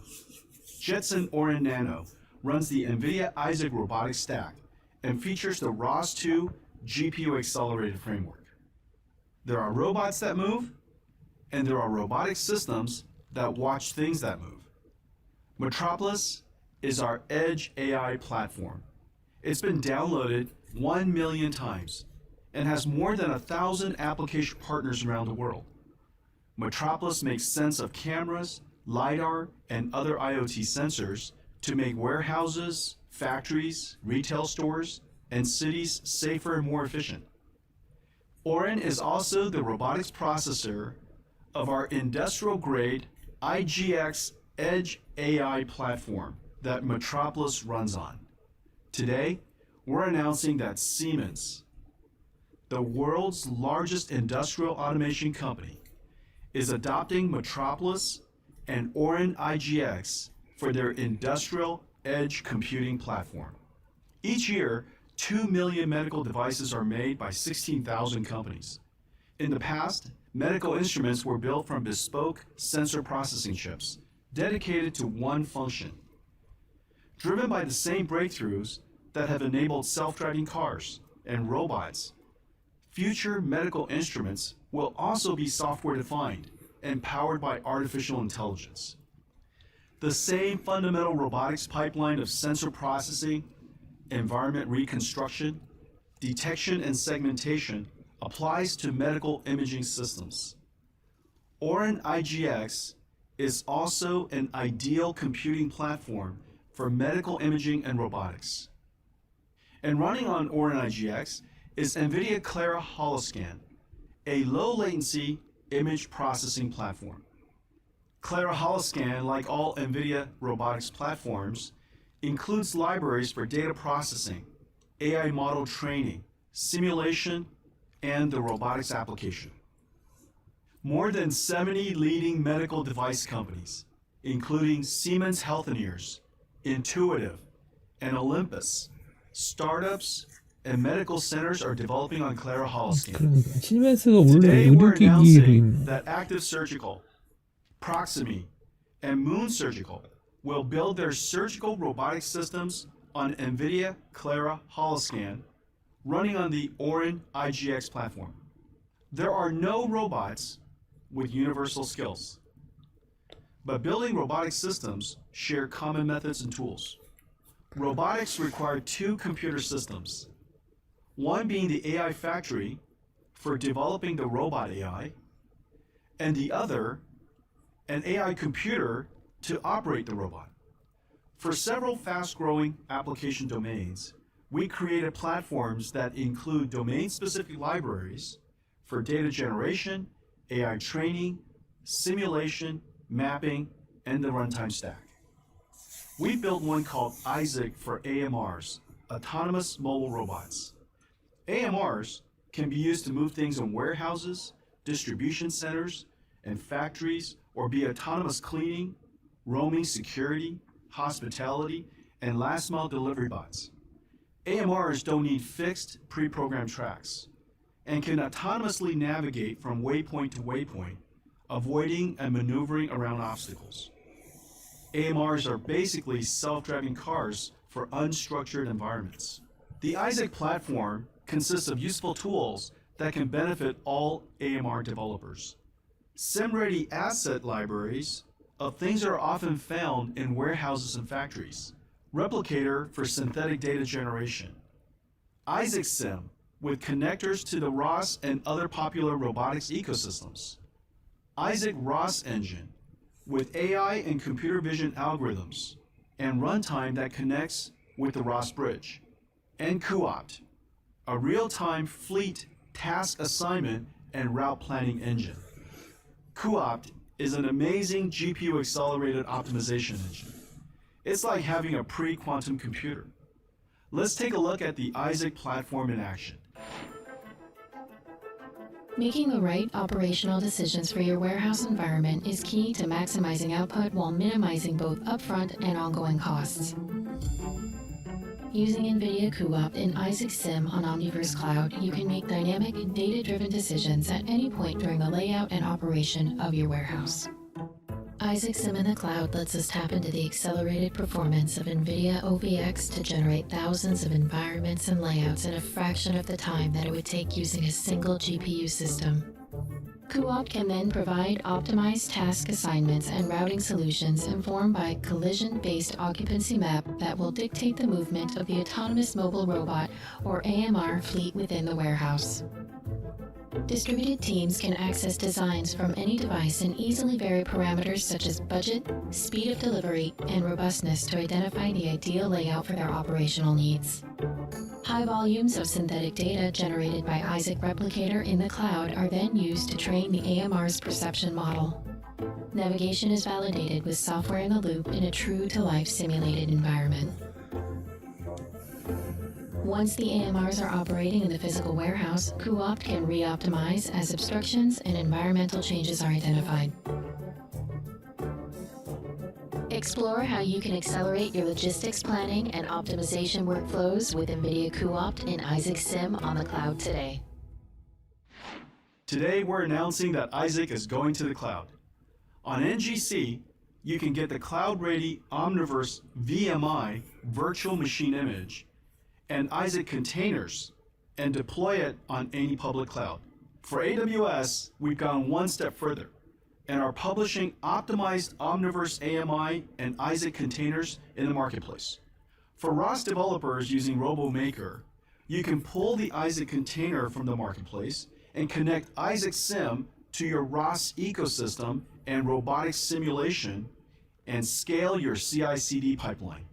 Jetson Orin Nano runs the Nvidia Isaac robotics stack and features the ROS2 GPU accelerated framework. There are robots that move, and there are robotic systems that watch things that move. Metropolis is our edge AI platform. It's been downloaded 1 million times and has more than 1,000 application partners around the world. Metropolis makes sense of cameras, LiDAR, and other IoT sensors to make warehouses, factories, retail stores, and cities safer and more efficient. Orin is also the robotics processor of our industrial-grade IGX Edge AI platform that Metropolis runs on. Today, we're announcing that Siemens, the world's largest industrial automation company, is adopting Metropolis and Orin IGX for their industrial edge computing platform. Each year, 2 million medical devices are made by 16,000 companies. In the past, medical instruments were built from bespoke sensor processing chips dedicated to one function. Driven by the same breakthroughs that have enabled self-driving cars and robots, future medical instruments will also be software-defined and powered by artificial intelligence. The same fundamental robotics pipeline of sensor processing, environment reconstruction, detection and segmentation applies to medical imaging systems. Orin IGX is also an ideal computing platform for medical imaging and robotics. And running on Orin IGX is Nvidia Clara Holoscan, a low-latency image processing platform. Clara Holoscan, like all Nvidia robotics platforms, includes libraries for data processing, AI model training, simulation, and the robotics application. More than 70 leading medical device companies, including Siemens Healthineers, Intuitive, and Olympus, startups, and medical centers are developing on Clara Holoscan. 그러니까 시멘스가 원래 Today we're 의료기기로 announcing 있는 that Active Surgical, Proximie, and Moon Surgical will build their surgical robotic systems on Nvidia Clara Holoscan, running on the Orin IGX platform. There are no robots with universal skills, but building robotic systems share common methods and tools. Robotics require two computer systems, one being the AI factory for developing the robot AI, and the other, an AI computer to operate the robot. For several fast-growing application domains, we created platforms that include domain-specific libraries for data generation, AI training, simulation, mapping, and the runtime stack. We built one called Isaac for AMRs, Autonomous Mobile Robots. AMRs can be used to move things in warehouses, distribution centers, and factories, or be autonomous cleaning, roaming security, hospitality, and last-mile delivery bots. AMRs don't need fixed, pre-programmed tracks and can autonomously navigate from waypoint to waypoint, avoiding and maneuvering around obstacles. AMRs are basically self-driving cars for unstructured environments. The Isaac platform consists of useful tools that can benefit all AMR developers. SIM-ready asset libraries of things that are often found in warehouses and factories. Replicator for synthetic data generation. Isaac Sim with connectors to the ROS and other popular robotics ecosystems. Isaac ROS engine with AI and computer vision algorithms and runtime that connects with the ROS bridge. And cuOpt, a real-time fleet task assignment and route planning engine. cuOpt is an amazing GPU-accelerated optimization engine. It's like having a pre-quantum computer. Let's take a look at the Isaac platform in action. Making the right operational decisions for your warehouse environment is key to maximizing output while minimizing both upfront and ongoing costs. Using Nvidia Coda and Isaac Sim on Omniverse Cloud, you can make dynamic, data-driven decisions at any point during the layout and operation of your warehouse. Isaac Sim in the cloud lets us tap into the accelerated performance of Nvidia OVX to generate thousands of environments and layouts in a fraction of the time that it would take using a single GPU system. Co-op can then provide optimized task assignments and routing solutions informed by a collision-based occupancy map that will dictate the movement of the autonomous mobile robot or AMR fleet within the warehouse. Distributed teams can access designs from any device and easily vary parameters such as budget, speed of delivery, and robustness to identify the ideal layout for their operational needs. High volumes of synthetic data generated by Isaac Replicator in the cloud are then used to train the AMR's perception model. Navigation is validated with software in the loop in a true-to-life simulated environment. Once the AMRs are operating in the physical warehouse, Co-op can re-optimize as obstructions and environmental changes are identified. Explore how you can accelerate your logistics planning and optimization workflows with NVIDIA Co-op and Isaac Sim on the cloud today. Today, we're announcing that Isaac is going to the cloud. On NGC, you can get the cloud-ready Omniverse VMI virtual machine image and Isaac containers and deploy it on any public cloud. For AWS, we've gone one step further and are publishing optimized Omniverse AMI and Isaac containers in the marketplace. For ROS developers using RoboMaker, you can pull the Isaac container from the marketplace and connect Isaac Sim to your ROS ecosystem and robotics simulation and scale your CI/CD pipeline.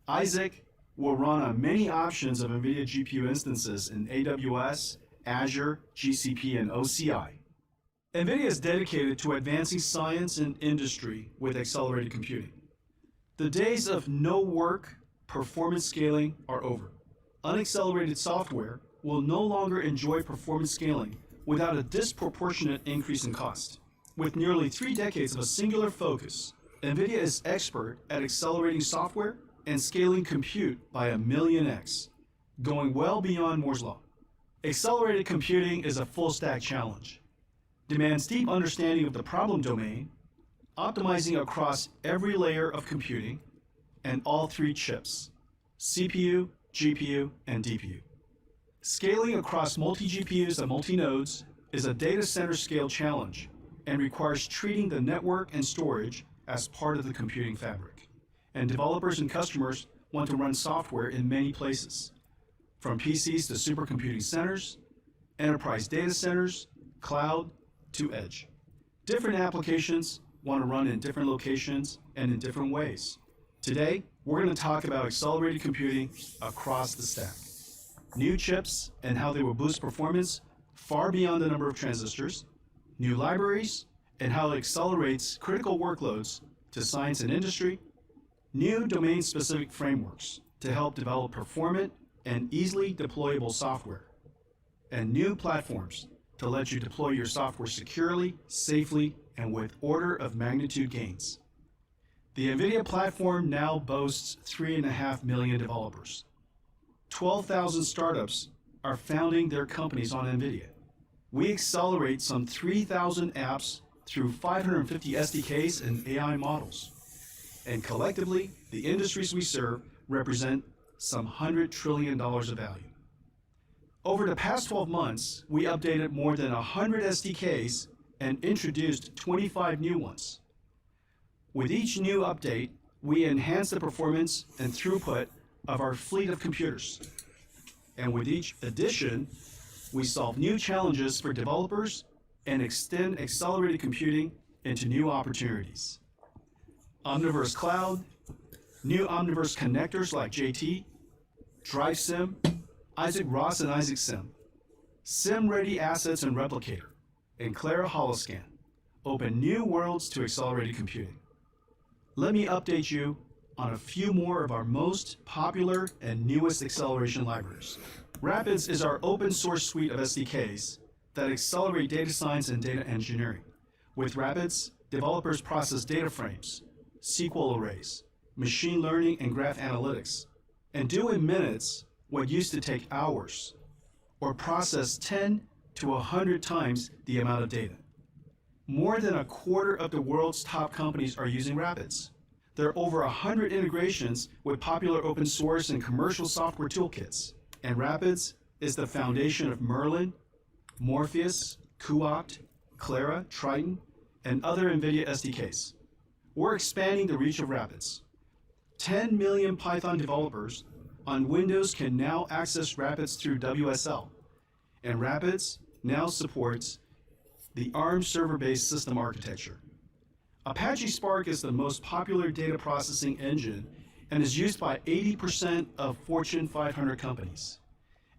Isaac will run on many options of NVIDIA GPU instances in AWS, Azure, GCP, and OCI. NVIDIA is dedicated to advancing science and industry with accelerated computing. The days of no work, performance scaling are over. Unaccelerated software will no longer enjoy performance scaling without a disproportionate increase in cost. With nearly 3 decades of a singular focus, NVIDIA is expert at accelerating software and scaling compute by 1,000,000x, going well beyond Moore's Law. Accelerated computing is a full-stack challenge. Demands deep understanding of the problem domain, optimizing across every layer of computing, and all 3 chips, CPU, GPU, and DPU. Scaling across multi-GPUs and multi-nodes is a data center scale challenge and requires treating the network and storage as part of the computing fabric. And developers and customers want to run software in many places, from PCs to supercomputing centers, enterprise data centers, cloud, to edge. Different applications want to run in different locations and in different ways. Today, we're going to talk about accelerated computing across the stack. New chips and how they will boost performance far beyond the number of transistors, new libraries, and how it accelerates critical workloads to science and industry, new domain-specific frameworks to help develop performant and easily deployable software, and new platforms to let you deploy your software securely, safely, and with order of magnitude gains. The NVIDIA platform now boasts 3.5 million developers. 12,000 startups are founding their companies on NVIDIA. We accelerate some 3,000 apps through 550 SDKs and AI models. And collectively, the industries we serve represent some $100 trillion of value. Over the past 12 months, we updated more than 100 SDKs and introduced 25 new ones. With each new update, we enhance the performance and throughput of our fleet of computers. And with each addition, we solve new challenges for developers and extend accelerated computing into new opportunities. Omniverse Cloud, new Omniverse connectors like JT, Drive Sim, Isaac ROS and Isaac Sim, Sim-ready assets and Replicator, and Clara Holoscan open new worlds to accelerated computing. Let me update you on a few more of our most popular and newest acceleration libraries. Rapids is our open source suite of SDKs that accelerate data science and data engineering. With Rapids, developers process data frames, SQL arrays, machine learning and graph analytics, and do in minutes what used to take hours, or process 10 to 100 times the amount of data. More than a quarter of the world's top companies are using Rapids. There are over 100 integrations with popular open source and commercial software toolkits, and Rapids is the foundation of Merlin, Morpheus, Cuopt, Clara, Triton, and other NVIDIA SDKs. We're expanding the reach of Rapids. 10 million Python developers on Windows can now access Rapids through WSL, and Rapids now supports the ARM server-based system architecture. Apache Spark is the most popular data processing engine and is used by 80% of Fortune 500 companies.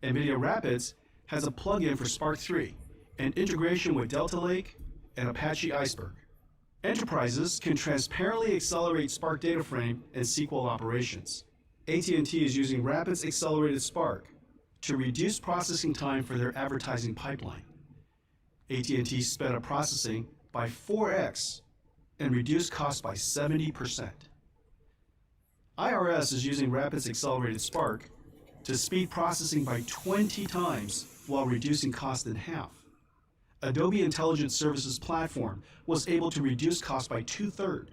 NVIDIA Rapids has a plugin for Spark 3 and integration with Delta Lake and Apache Iceberg. Enterprises can transparently accelerate Spark data frame and SQL operations. AT&T is using Rapids Accelerated Spark to reduce processing time for their advertising pipeline. AT&T sped up processing by 4x and reduced costs by 70%. IRS is using Rapids Accelerated Spark to speed processing by 20 times while reducing cost in half. Adobe Intelligent Services Platform was able to reduce costs by 2/3.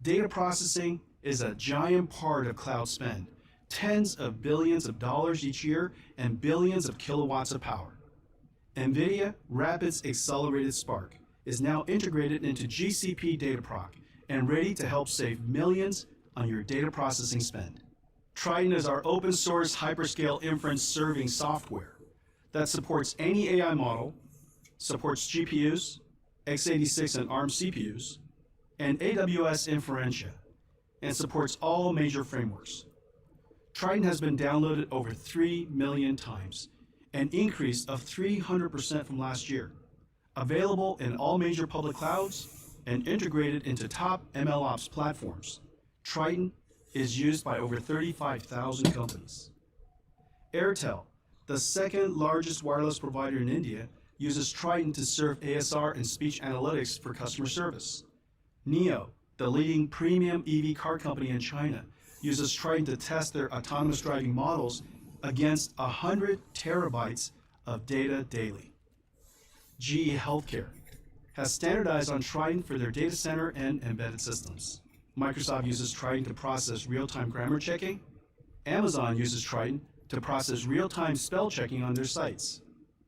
Data processing is a giant part of cloud spend, tens of billions of dollars each year and billions of kilowatts of power. NVIDIA Rapids Accelerated Spark is now integrated into GCP Dataproc and ready to help save millions on your data processing spend. Triton is our open source hyperscale inference serving software that supports any AI model, supports GPUs, x86 and ARM CPUs, and AWS Inferentia, and supports all major frameworks. Triton has been downloaded over 3 million times, an increase of 300% from last year. Available in all major public clouds and integrated into top MLOps platforms, Triton is used by over 35,000 companies. Airtel, the second largest wireless provider in India, uses Triton to serve ASR and speech analytics for customer service. NIO, the leading premium EV car company in China, uses Triton to test their autonomous driving models against 100 terabytes of data daily. GE Healthcare has standardized on Triton for their data center and embedded systems. Microsoft uses Triton to process real-time grammar checking. Amazon uses Triton to process real-time spell checking on their sites.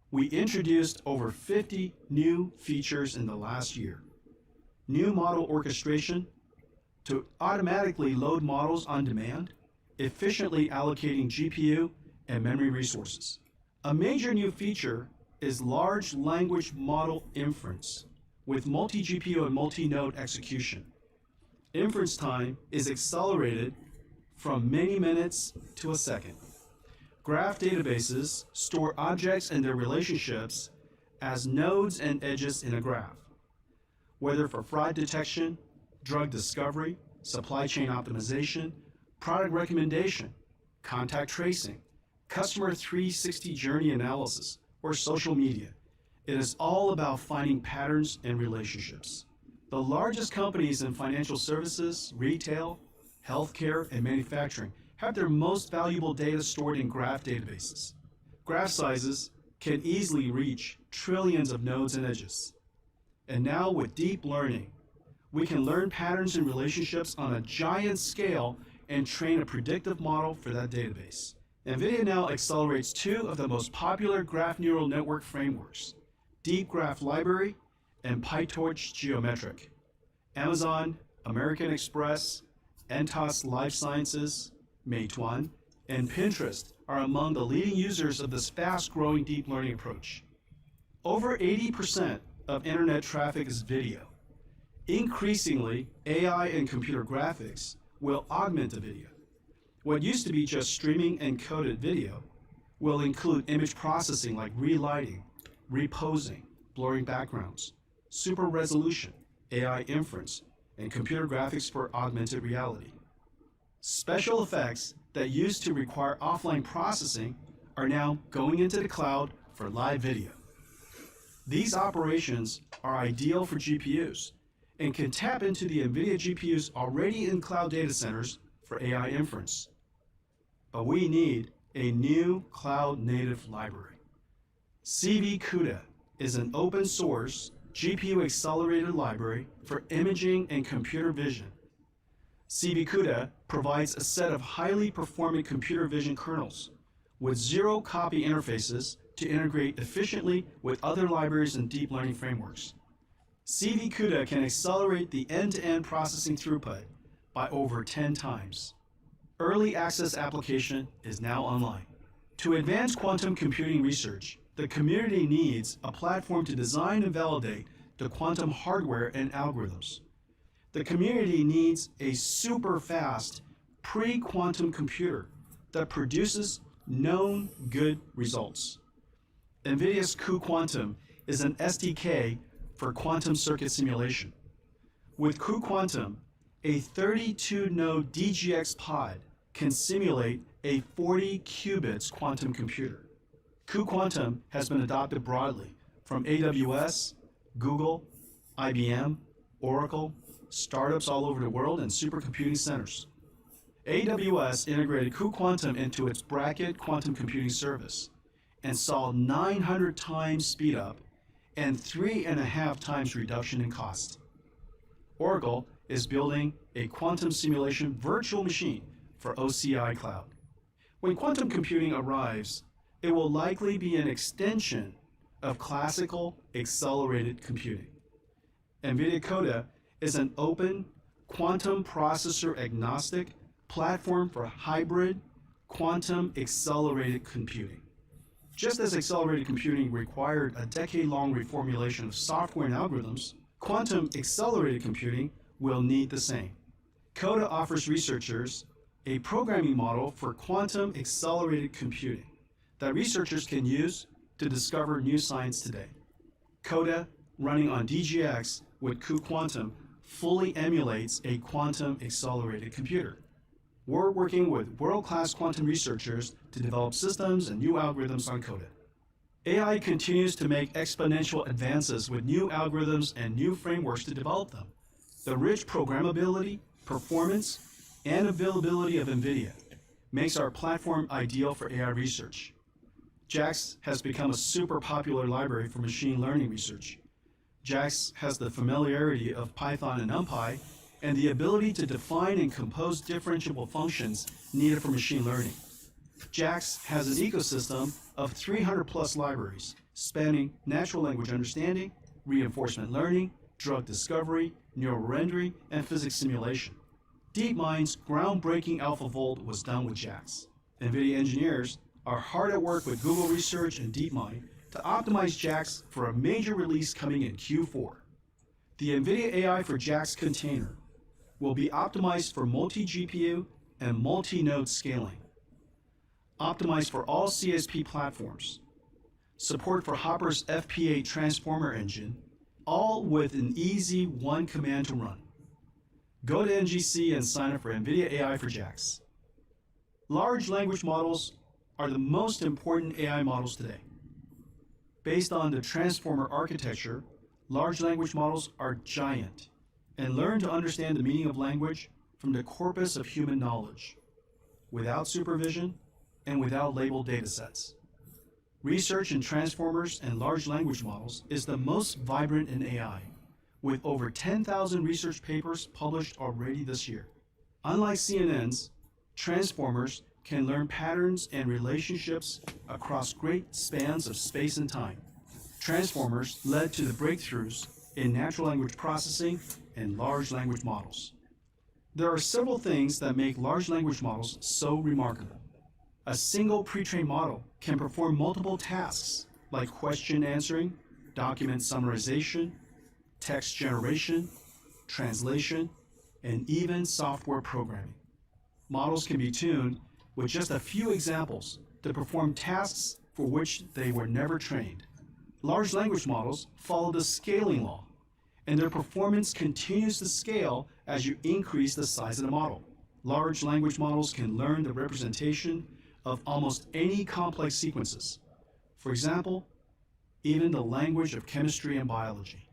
We introduced over 50 new features in the last year. New model orchestration to automatically load models on demand, efficiently allocating GPU and memory resources. A major new feature is large language model inference with multi-GPU and multi-node execution. Inference time is accelerated from many minutes to a second. Graph databases store objects and their relationships as nodes and edges in a graph. Whether for fraud detection, drug discovery, supply chain optimization, product recommendation, contact tracing, customer 360 journey analysis, or social media, it is all about finding patterns and relationships. The largest companies in financial services, retail, healthcare, and manufacturing have their most valuable data stored in graph databases. Graph sizes can easily reach trillions of nodes and edges. And now with deep learning, we can learn patterns and relationships on a giant scale and train a predictive model for that database. NVIDIA now accelerates two of the most popular graph neural network frameworks, Deep Graph Library and PyTorch Geometric. Amazon, American Express, Entos Life Sciences, Meituan, and Pinterest are among the leading users of this fast-growing deep learning approach. Over 80% of internet traffic is video. Increasingly, AI and computer graphics will augment the video. What used to be just streaming encoded video will include image processing like relighting, reposing, blurring backgrounds, super resolution, AI inference, and computer graphics for augmented reality. Special effects that used to require offline processing are now going into the cloud for live video. These operations are ideal for GPUs and can tap into the Nvidia GPUs already in cloud data centers for AI inference. But we need a new cloud-native library. CV CUDA is an open source GPU accelerated library for imaging and computer vision. CV CUDA provides a set of highly performant computer vision kernels with zero copy interfaces to integrate efficiently with other libraries and deep learning frameworks. CV CUDA can accelerate the end-to-end processing throughput by over 10 times. Early access application is now online. To advance quantum computing research, the community needs a platform to design and validate the quantum hardware and algorithms. The community needs a super fast pre-quantum computer that produces known good results. NVIDIA's cuQuantum is an SDK for quantum circuit simulation. With cuQuantum, a 32-node DGX pod can simulate a 40 qubits quantum computer. cuQuantum has been adopted broadly from AWS, Google, IBM, Oracle, startups all over the world, and supercomputing centers. AWS integrated cuQuantum into its Bracket quantum computing service and saw 900 times speed up and 3.5 times reduction in cost. Oracle is building a quantum simulation virtual machine for OCI Cloud. When quantum computing arrives, it will likely be an extension of classical accelerated computing. Nvidia Coda is an open, quantum processor agnostic platform for hybrid quantum accelerated computing. Just as accelerated computing required a decade-long reformulation of software and algorithms, quantum accelerated computing will need the same. Coda offers researchers a programming model for quantum accelerated computing that researchers can use to discover new science today. Coda, running on DGX with cuQuantum, fully emulates a quantum accelerated computer. We're working with world-class quantum researchers to develop systems and new algorithms on Coda. AI continues to make exponential advances with new algorithms and new frameworks to develop them. The rich programmability, performance, and availability of NVIDIA makes our platform ideal for AI research. JAX has become a super popular library for machine learning research. JAX has the familiarity of Python and NumPy and the ability to define and compose differentiable functions needed for machine learning. JAX has an ecosystem of 300 plus libraries spanning natural language understanding, reinforcement learning, drug discovery, neural rendering, and physics simulation. DeepMind's groundbreaking AlphaFold was done with JAX. NVIDIA engineers are hard at work with Google Research and DeepMind to optimize JAX for a major release coming in Q4. The NVIDIA AI for JAX container will be optimized for multi-GPU and multi-node scaling, optimized for all CSP platforms, support for Hopper's FP8 transformer engine, all with an easy one command to run. Go to NGC and sign up for NVIDIA AI for JAX. Large language models are the most important AI models today. Based on the transformer architecture, large language models are giant and learn to understand the meaning of language from the corpus of human knowledge, without supervision and without labeled datasets. Research in transformers and large language models is the most vibrant in AI, with over 10,000 research papers published already this year. Unlike CNNs, transformers can learn patterns and relationships across great spans of space and time. Transformers led to the breakthroughs in natural language processing and large language models. There are several things that make large language models so remarkable. A single pre-trained model can perform multiple tasks like question answering, document summarization, text generation, translation, and even software programming. Models can be tuned with just a few examples to perform tasks for which they were never trained. Large language models follow the scaling law, and their performance continues to scale as you increase the size of the model. Large language models can learn the representation of almost any complex sequences. For example, even the language of chemistry and biology.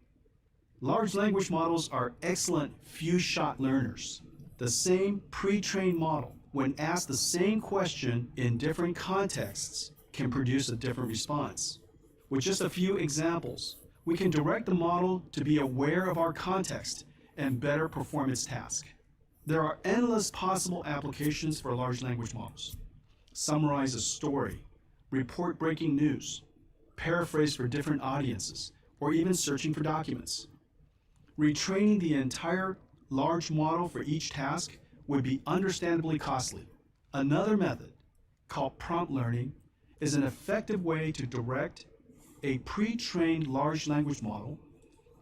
Large language models are excellent few-shot learners. The same pre-trained model, when asked the same question in different contexts, can produce a different response. With just a few examples, we can direct the model to be aware of our context and better perform its task. There are endless possible applications for large language models. Summarize a story, report breaking news, paraphrase for different audiences, or even searching for documents. Retraining the entire large model for each task would be understandably costly. Another method, called prompt learning, is an effective way to direct a pre-trained large language model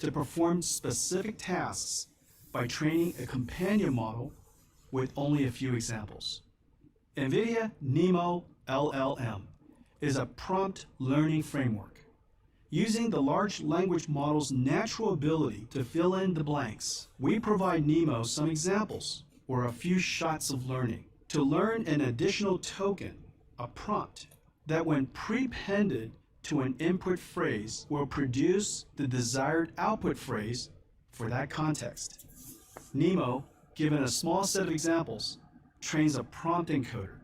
to perform specific tasks by training a companion model with only a few examples. Nvidia NeMo LLM is a prompt learning framework. Using the large language model's natural ability to fill in the blanks, we provide NeMo some examples or a few shots of learning to learn an additional token, a prompt, that when prepended to an input phrase will produce the desired output phrase for that context. NeMo, given a small set of examples, trains a prompt encoder,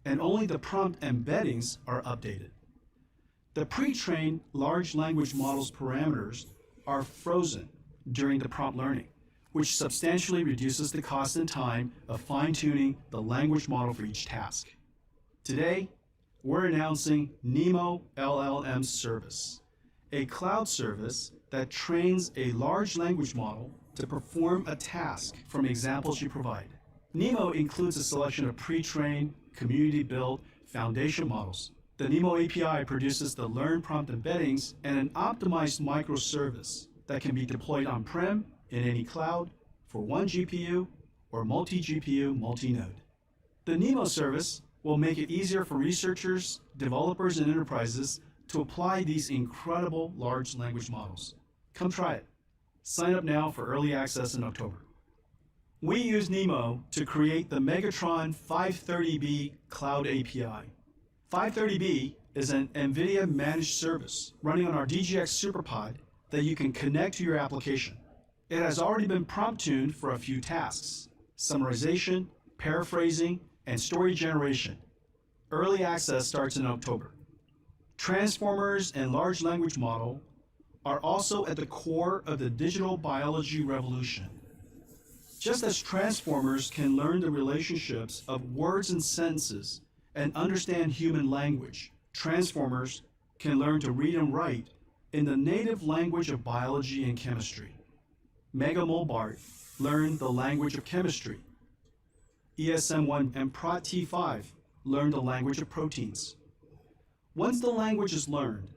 and only the prompt embeddings are updated. The pre-trained large language model's parameters are frozen during the prompt learning, which substantially reduces the cost and time of fine-tuning the language model for each task. Today, we're announcing NeMo LLM Service, a cloud service that trains a large language model to perform a task from examples you provide. NeMo includes a selection of pre-trained, community-built foundation models. The NeMo API produces the learn prompt embeddings and an optimized microservice that can be deployed on-prem in any cloud for one GPU or multi-GPU, multi-node. The NeMo service will make it easier for researchers, developers, and enterprises to apply these incredible large language models. Come try it. Sign up now for early access in October. We use NeMo to create the Megatron 530B Cloud API. 530B is an NVIDIA managed service running on our DGX SuperPod that you can connect to your application. It has already been prompt tuned for a few tasks: summarization, paraphrasing, and story generation. Early access starts in October. Transformers and large language model are also at the core of the digital biology revolution. Just as transformers can learn the relationships of words and sentences and understand human language, transformers can learn to read and write in the native language of biology and chemistry. MegaMolBART learned the language of chemistry. ESM1 and ProtT5 learn the language of proteins. Once the language is learned,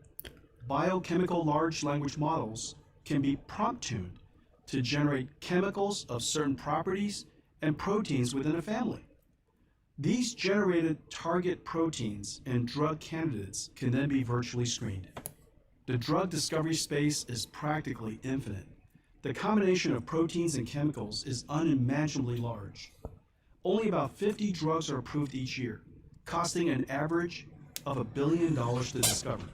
biochemical large language models can be prompt tuned to generate chemicals of certain properties and proteins within a family. These generated target proteins and drug candidates can then be virtually screened. The drug discovery space is practically infinite. The combination of proteins and chemicals is unimaginably large. Only about 50 drugs are approved each year, costing an average of $1 billion to discover.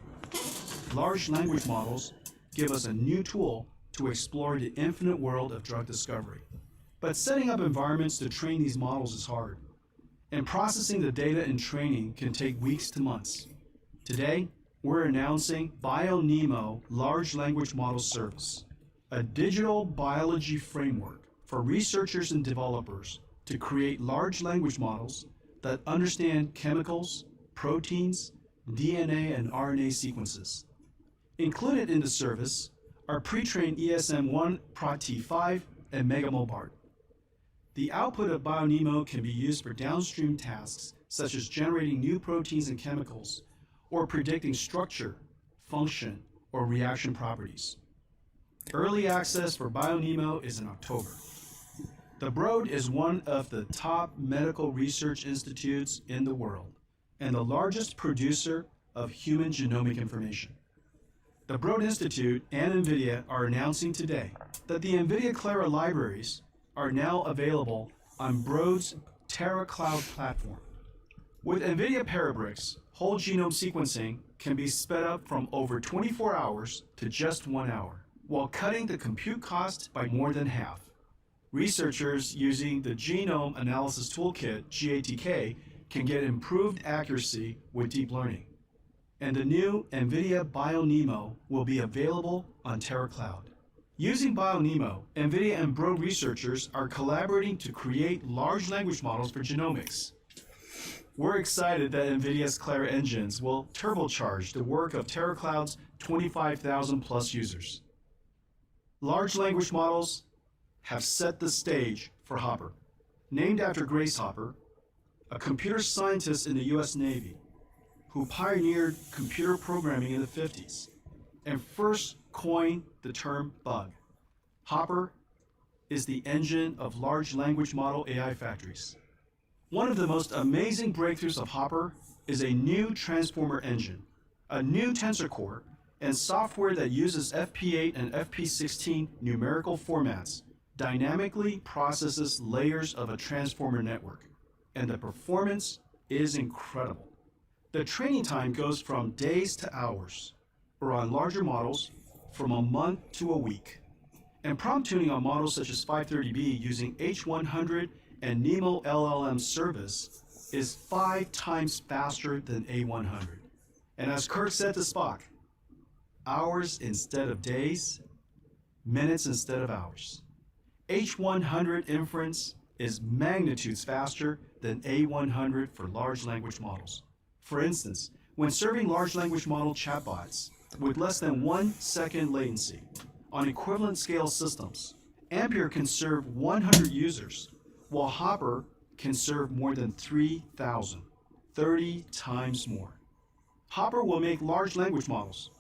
Large language models give us a new tool to explore the infinite world of drug discovery. But setting up environments to train these models is hard, and processing the data and training can take weeks to months. Today, we're announcing BioNeMo Large Language Model Service, a digital biology framework for researchers and developers to create large language models that understand chemicals, proteins, DNA, and RNA sequences. Included in the service are pre-trained ESM1, ProtT5, and MegaMolBART. The output of BioNeMo can be used for downstream tasks such as generating new proteins and chemicals, or predicting structure, function, or reaction properties. Early access for BioNeMo is in October. The Broad is one of the top medical research institutes in the world and the largest producer of human genomic information. The Broad Institute and NVIDIA are announcing today that the NVIDIA Clara libraries are now available on Broad's Terra Cloud platform. With NVIDIA Parabricks, whole genome sequencing can be sped up from over 24 hours to just 1 hour, while cutting the compute cost by more than half. Researchers using the Genome Analysis Toolkit, GATK, can get improved accuracy with deep learning. And the new Nvidia BioNeMo will be available on Terra Cloud. Using BioNeMo, Nvidia and Broad researchers are collaborating to create large language models for genomics. We're excited that Nvidia's Clara engines will turbocharge the work of Terra Cloud's 25,000 plus users. Large language models have set the stage for Hopper. Named after Grace Hopper, a computer scientist in the US Navy who pioneered computer programming in the 50s and first coined the term bug. Hopper is the engine of large language model AI factories. One of the most amazing breakthroughs of Hopper is a new transformer engine, a new tensor core, and software that uses FP8 and FP16 numerical formats dynamically processes layers of a transformer network, and the performance is incredible. The training time goes from days to hours, or on larger models, from a month to a week. And prompt tuning on models such as 530B using H100 and NeMo LLM service is 5 times faster than A100. And as Kirk said to Spock, hours instead of days, minutes instead of hours. H100 inference is magnitudes faster than A100 for large language models. For instance, when serving large language model chatbots with less than 1 second latency on equivalent scale systems, Ampere can serve 100 users, while Hopper can serve more than 3,000, 30 times more. Hopper will make large language models,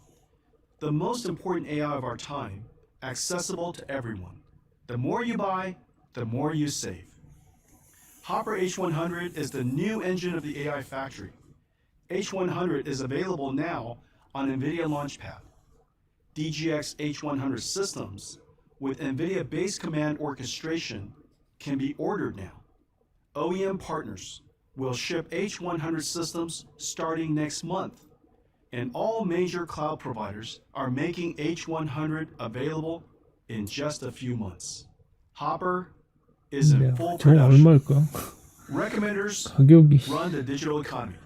the most important AI of our time, accessible to everyone. The more you buy, the more you save. Hopper H100 is the new engine of the AI factory. H100 is available now on NVIDIA Launchpad. DGX H100 systems with NVIDIA Base Command orchestration can be ordered now. OEM partners will ship H100 systems starting next month, and all major cloud providers are making H100 available in just a few months. Hopper is in full 저거 production. 얼마일까? Recommenders 가격이 run the digital economy.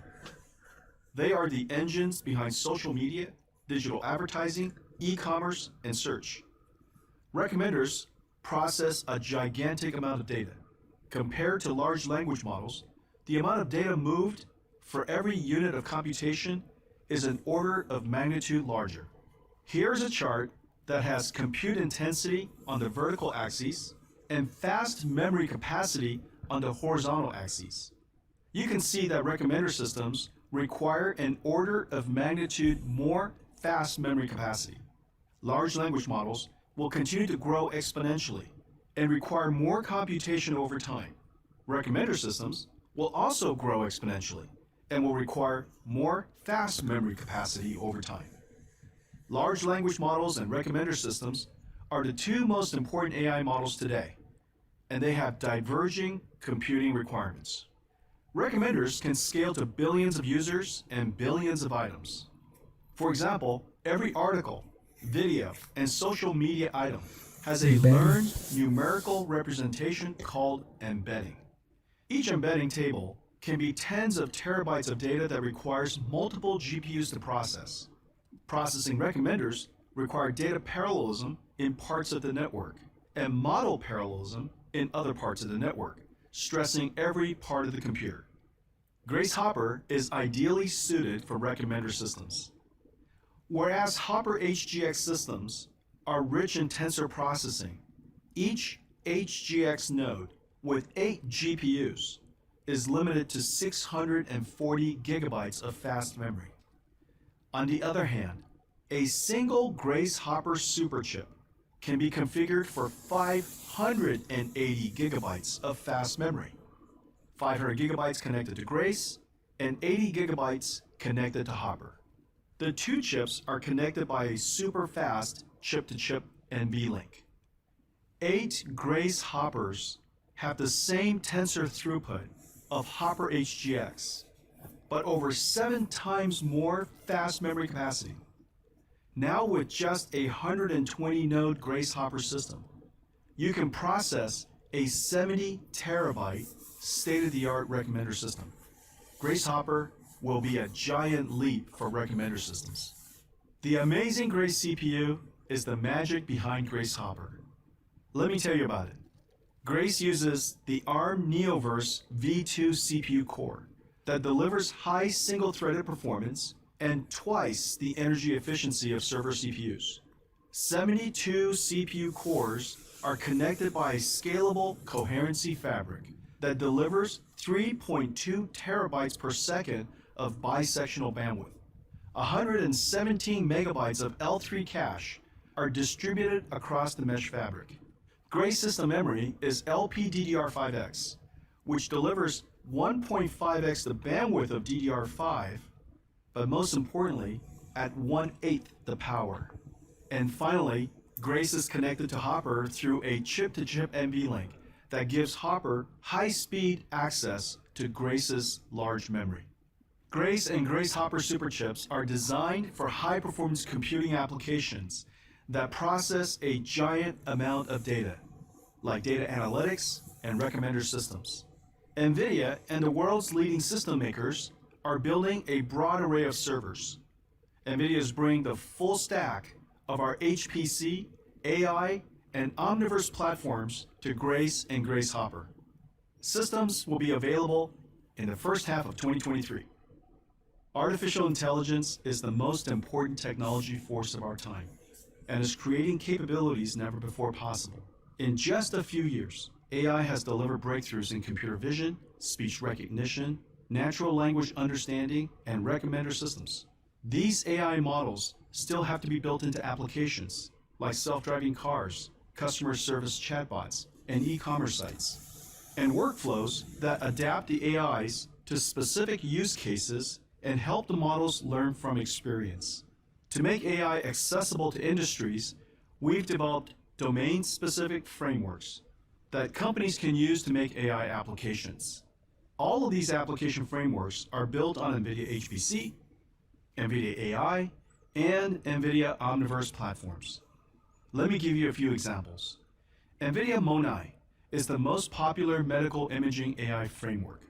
They are the engines behind social media, digital advertising, e-commerce, and search. Recommenders process a gigantic amount of data. Compared to large language models, the amount of data moved for every unit of computation is an order of magnitude larger. Here's a chart that has compute intensity on the vertical axis and fast memory capacity on the horizontal axis. You can see that recommender systems require an order of magnitude more fast memory capacity. Large language models will continue to grow exponentially and require more computation over time. Recommender systems will also grow exponentially and will require more fast memory capacity over time. Large language models and recommender systems are the two most important AI models today, and they have diverging computing requirements. Recommenders can scale to billions of users and billions of items. For example, every article, video, and social media item has a learned numerical representation called embedding. Each embedding table can be tens of terabytes of data that requires multiple GPUs to process. Processing recommenders require data parallelism in parts of the network and model parallelism in other parts of the network, stressing every part of the computer. Grace Hopper is ideally suited for recommender systems. Whereas Hopper HGX systems are rich in tensor processing, each HGX node with 8 GPUs is limited to 640 gigabytes of fast memory. On the other hand, a single Grace Hopper superchip can be configured for 580 gigabytes of fast memory, 500 gigabytes connected to Grace, and 80 gigabytes connected to Hopper. The two chips are connected by a super fast chip-to-chip NVLink. 8 Grace Hoppers have the same tensor throughput of Hopper HGX, but over 7 times more fast memory capacity. Now with just a 120 node Grace Hopper system, you can process a 70 terabyte state-of-the-art recommender system. Grace Hopper will be a giant leap for recommender systems. The amazing Grace CPU is the magic behind Grace Hopper. Let me tell you about it. Grace uses the ARM Neoverse V2 CPU core that delivers high single-threaded performance and twice the energy efficiency of server CPUs. 72 CPU cores are connected by a scalable coherency fabric that delivers 3.2 terabytes per second of bisectional bandwidth. 117 megabytes of L3 cache are distributed across the mesh fabric. Grace system memory is LPDDR5X, which delivers 1.5x the bandwidth of DDR5, but most importantly, at 1/8 the power. And finally, Grace is connected to Hopper through a chip-to-chip NVLink that gives Hopper high-speed access to Grace's large memory. Grace and Grace Hopper superchips are designed for high-performance computing applications that process a giant amount of data, like data analytics and recommender systems. Nvidia and the world's leading system makers are building a broad array of servers. Nvidia is bringing the full stack of our HPC, AI, and Omniverse platforms to Grace and Grace Hopper. Systems will be available in the first half of 2023. Artificial intelligence is the most important technology force of our time and is creating capabilities never before possible. In just a few years, AI has delivered breakthroughs in computer vision, speech recognition, natural language understanding, and recommender systems. These AI models still have to be built into applications like self-driving cars, customer service chatbots, and e-commerce sites, and workflows that adapt the AIs to specific use cases and help the models learn from experience. To make AI accessible to industries, we've developed domain-specific frameworks that companies can use to make AI applications. All of these application frameworks are built on NVIDIA HPC, NVIDIA AI, and NVIDIA Omniverse platforms. Let me give you a few examples. NVIDIA MONAI is the most popular medical imaging AI framework.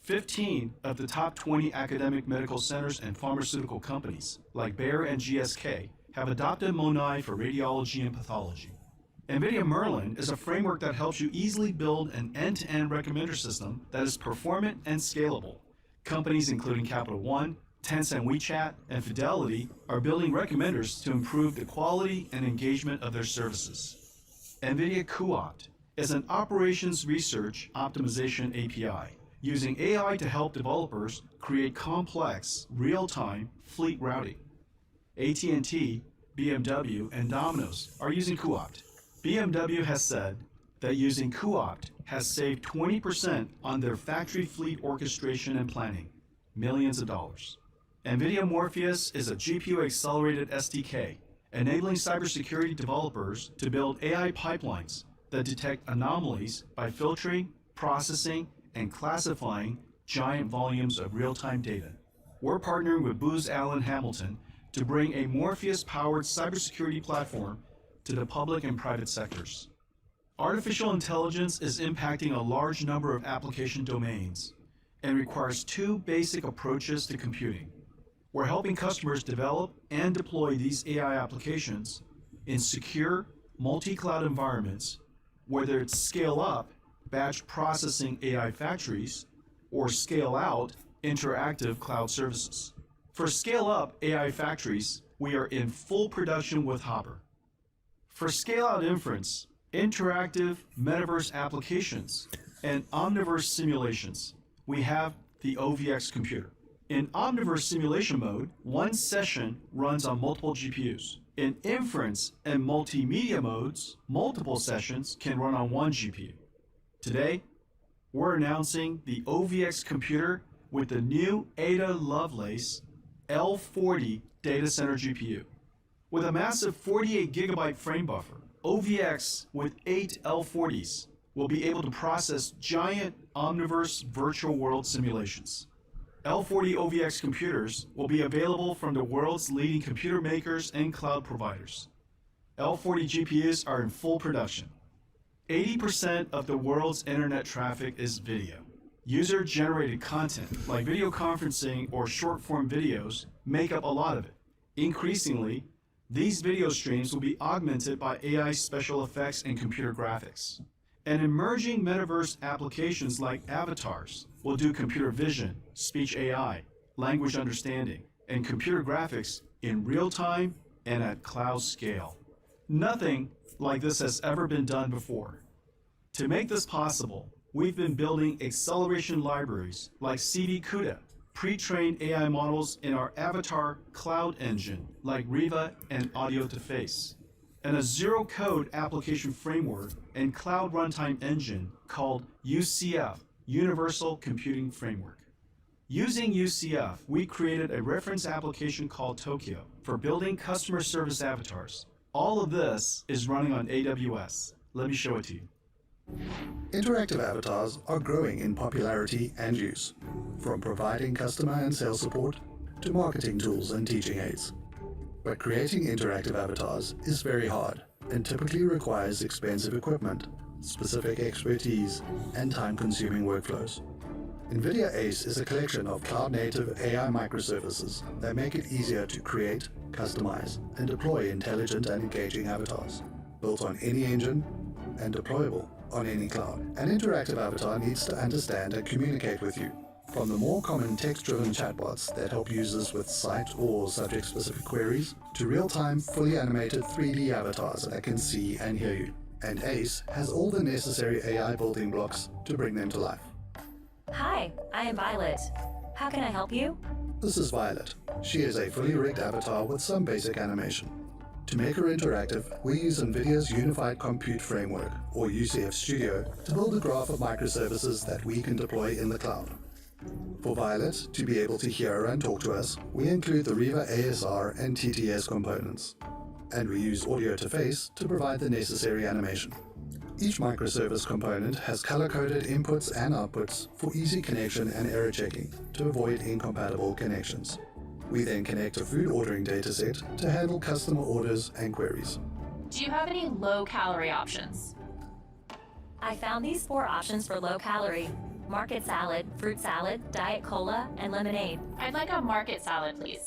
15 of the top 20 academic medical centers and pharmaceutical companies, like Bayer and GSK, have adopted MONAI for radiology and pathology. NVIDIA Merlin is a framework that helps you easily build an end-to-end recommender system that is performant and scalable. Companies including Capital One, Tencent WeChat, and Fidelity are building recommenders to improve the quality and engagement of their services. NVIDIA CUOPT is an operations research optimization API, using AI to help developers create complex, real-time fleet routing. AT&T, BMW, and Domino's are using CUOPT. BMW has said that using CUOPT has saved 20% on their factory fleet orchestration and planning, millions of dollars. Nvidia Morpheus is a GPU-accelerated SDK, enabling cybersecurity developers to build AI pipelines that detect anomalies by filtering, processing, and classifying giant volumes of real-time data. We're partnering with Booz Allen Hamilton to bring a Morpheus-powered cybersecurity platform to the public and private sectors. Artificial intelligence is impacting a large number of application domains and requires two basic approaches to computing. We're helping customers develop and deploy these AI applications in secure, multi-cloud environments, whether it's scale-up, batch processing AI factories, or scale-out, interactive cloud services. For scale-up AI factories, we are in full production with Hopper. For scale-out inference, interactive metaverse applications, and Omniverse simulations, we have the OVX computer. In Omniverse simulation mode, one session runs on multiple GPUs. In inference and multimedia modes, multiple sessions can run on one GPU. Today, we're announcing the OVX computer with the new Ada Lovelace L40 data center GPU. With a massive 48 gigabyte frame buffer, OVX with 8 L40s will be able to process giant Omniverse virtual world simulations. L40 OVX computers will be available from the world's leading computer makers and cloud providers. L40 GPUs are in full production. 80% of the world's internet traffic is video. User-generated content like video conferencing or short-form videos make up a lot of it. Increasingly, these video streams will be augmented by AI special effects and computer graphics. And emerging metaverse applications like avatars will do computer vision, speech AI, language understanding, and computer graphics in real time and at cloud scale. Nothing like this has ever been done before. To make this possible, we've been building acceleration libraries like CV CUDA, pre-trained AI models in our avatar cloud engine like Riva and Audio to Face, and a zero-code application framework and cloud runtime engine called UCF, Universal Computing Framework. Using UCF, we created a reference application called Tokyo for building customer service avatars. All of this is running on AWS. Let me show it to you. Interactive avatars are growing in popularity and use, from providing customer and sales support to marketing tools and teaching aids. But creating interactive avatars is very hard and typically requires expensive equipment, specific expertise, and time-consuming workflows. Nvidia ACE is a collection of cloud-native AI microservices that make it easier to create, customize, and deploy intelligent and engaging avatars, built on any engine and deployable on any cloud. An interactive avatar needs to understand and communicate with you, from the more common text-driven chatbots that help users with site or subject-specific queries, to real-time, fully animated 3D avatars that can see and hear you. And ACE has all the necessary AI building blocks to bring them to life. Hi, I am Violet. How can I help you? This is Violet. She is a fully rigged avatar with some basic animation. To make her interactive, we use Nvidia's Unified Compute Framework, or UCF Studio, to build a graph of microservices that we can deploy in the cloud. For Violet to be able to hear and talk to us, we include the Riva ASR and TTS components, and we use Audio to Face to provide the necessary animation. Each microservice component has color-coded inputs and outputs for easy connection and error checking to avoid incompatible connections. We then connect a food ordering dataset to handle customer orders and queries. Do you have any low-calorie options? I found these 4 options for low-calorie: market salad, fruit salad, diet cola, and lemonade. I'd like a market salad, please.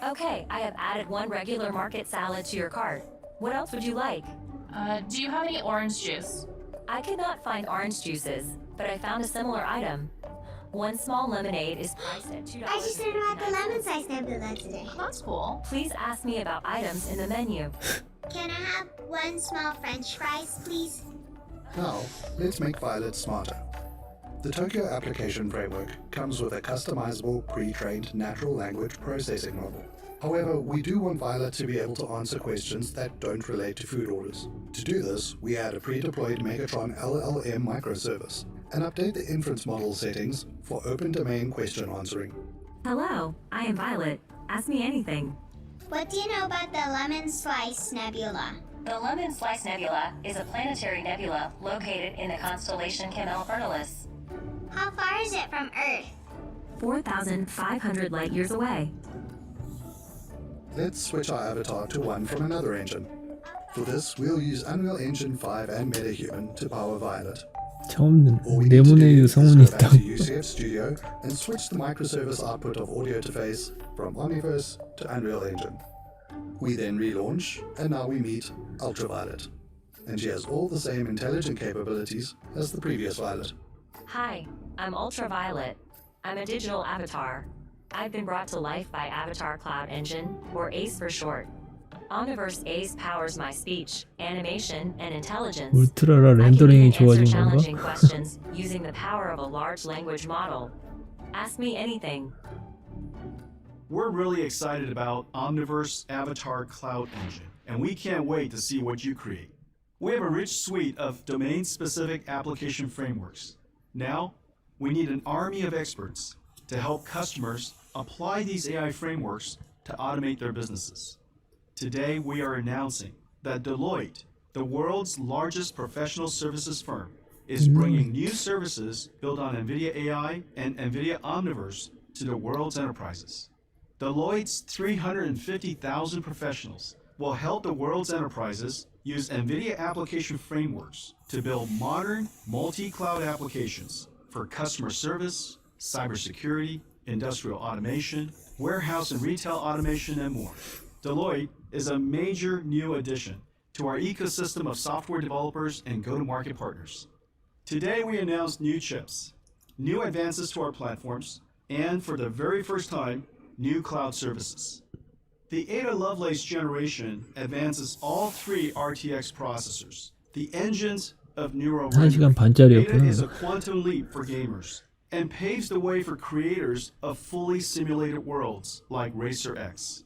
Okay, I have added 1 regular market salad to your cart. What else would you like? Do you have any orange juice? I could not find orange juices, but I found a similar item. 1 small lemonade is priced at $2. I just learned about the lemon slice nebula today. Oh, that's cool. Please ask me about items in the menu. Can I have 1 small French fries, please? Now, let's make Violet smarter. The Tokyo Application Framework comes with a customizable, pre-trained natural language processing model. However, we do want Violet to be able to answer questions that don't relate to food orders. To do this, we add a pre-deployed Megatron LLM microservice and update the inference model settings for open domain question answering. Hello, I am Violet. Ask me anything. What do you know about the lemon slice nebula? The Lemon Slice Nebula is a planetary nebula located in the constellation Camelopardalis. How far is it from Earth? 4,500 light years away. Let's switch our avatar to one from another engine. For this, we'll use Unreal Engine 5 and MetaHuman to power Violet. 처음 All we need to do 네모네이드 is 성운이 go back 있다. to UCF Studio and switch the microservice output of Audio to Face from Omniverse to Unreal Engine. We then relaunch, and now we meet Ultraviolet. And she has all the same intelligent capabilities as the previous Violet. Hi, I'm Ultraviolet. I'm a digital avatar. I've been brought to life by Avatar Cloud Engine, or ACE for short. Omniverse ACE powers my speech, animation, and intelligence. 울트라라 I can 렌더링이 even answer 좋아진 challenging 건가? questions using the power of a large language model. Ask me anything. We're really excited about Omniverse Avatar Cloud Engine, and we can't wait to see what you create. We have a rich suite of domain-specific application frameworks. Now, we need an army of experts to help customers apply these AI frameworks to automate their businesses. Today, we are announcing that Deloitte, the world's largest professional services firm, is bringing new services built on NVIDIA AI and NVIDIA Omniverse to the world's enterprises. Deloitte's 350,000 professionals will help the world's enterprises use NVIDIA application frameworks to build modern multi-cloud applications for customer service, cybersecurity, industrial automation, warehouse and retail automation, and more. Deloitte is a major new addition to our ecosystem of software developers and go-to-market partners. Today we announced new chips, new advances to our platforms, and for the very first time, new cloud services. The Ada Lovelace generation advances all three RTX processors, the engines of neural rendering. 1시간 반짜리였구나. Ada is a quantum leap for gamers and paves the way for creators of fully simulated worlds like Racer X.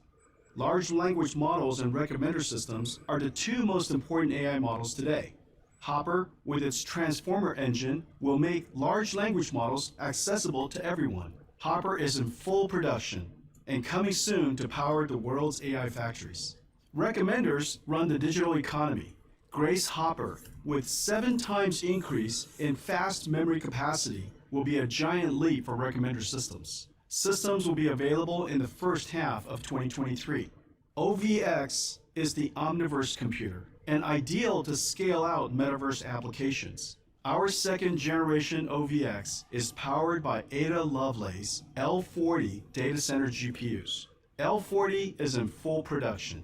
Large language models and recommender systems are the two most important AI models today. Hopper, with its transformer engine, will make large language models accessible to everyone. Hopper is in full production and coming soon to power the world's AI factories. Recommenders run the digital economy. Grace Hopper, with 7 times increase in fast memory capacity, will be a giant leap for recommender systems. Systems will be available in the first half of 2023. OVX is the Omniverse computer and ideal to scale out metaverse applications. Our second generation OVX is powered by Ada Lovelace L40 data center GPUs. L40 is in full production.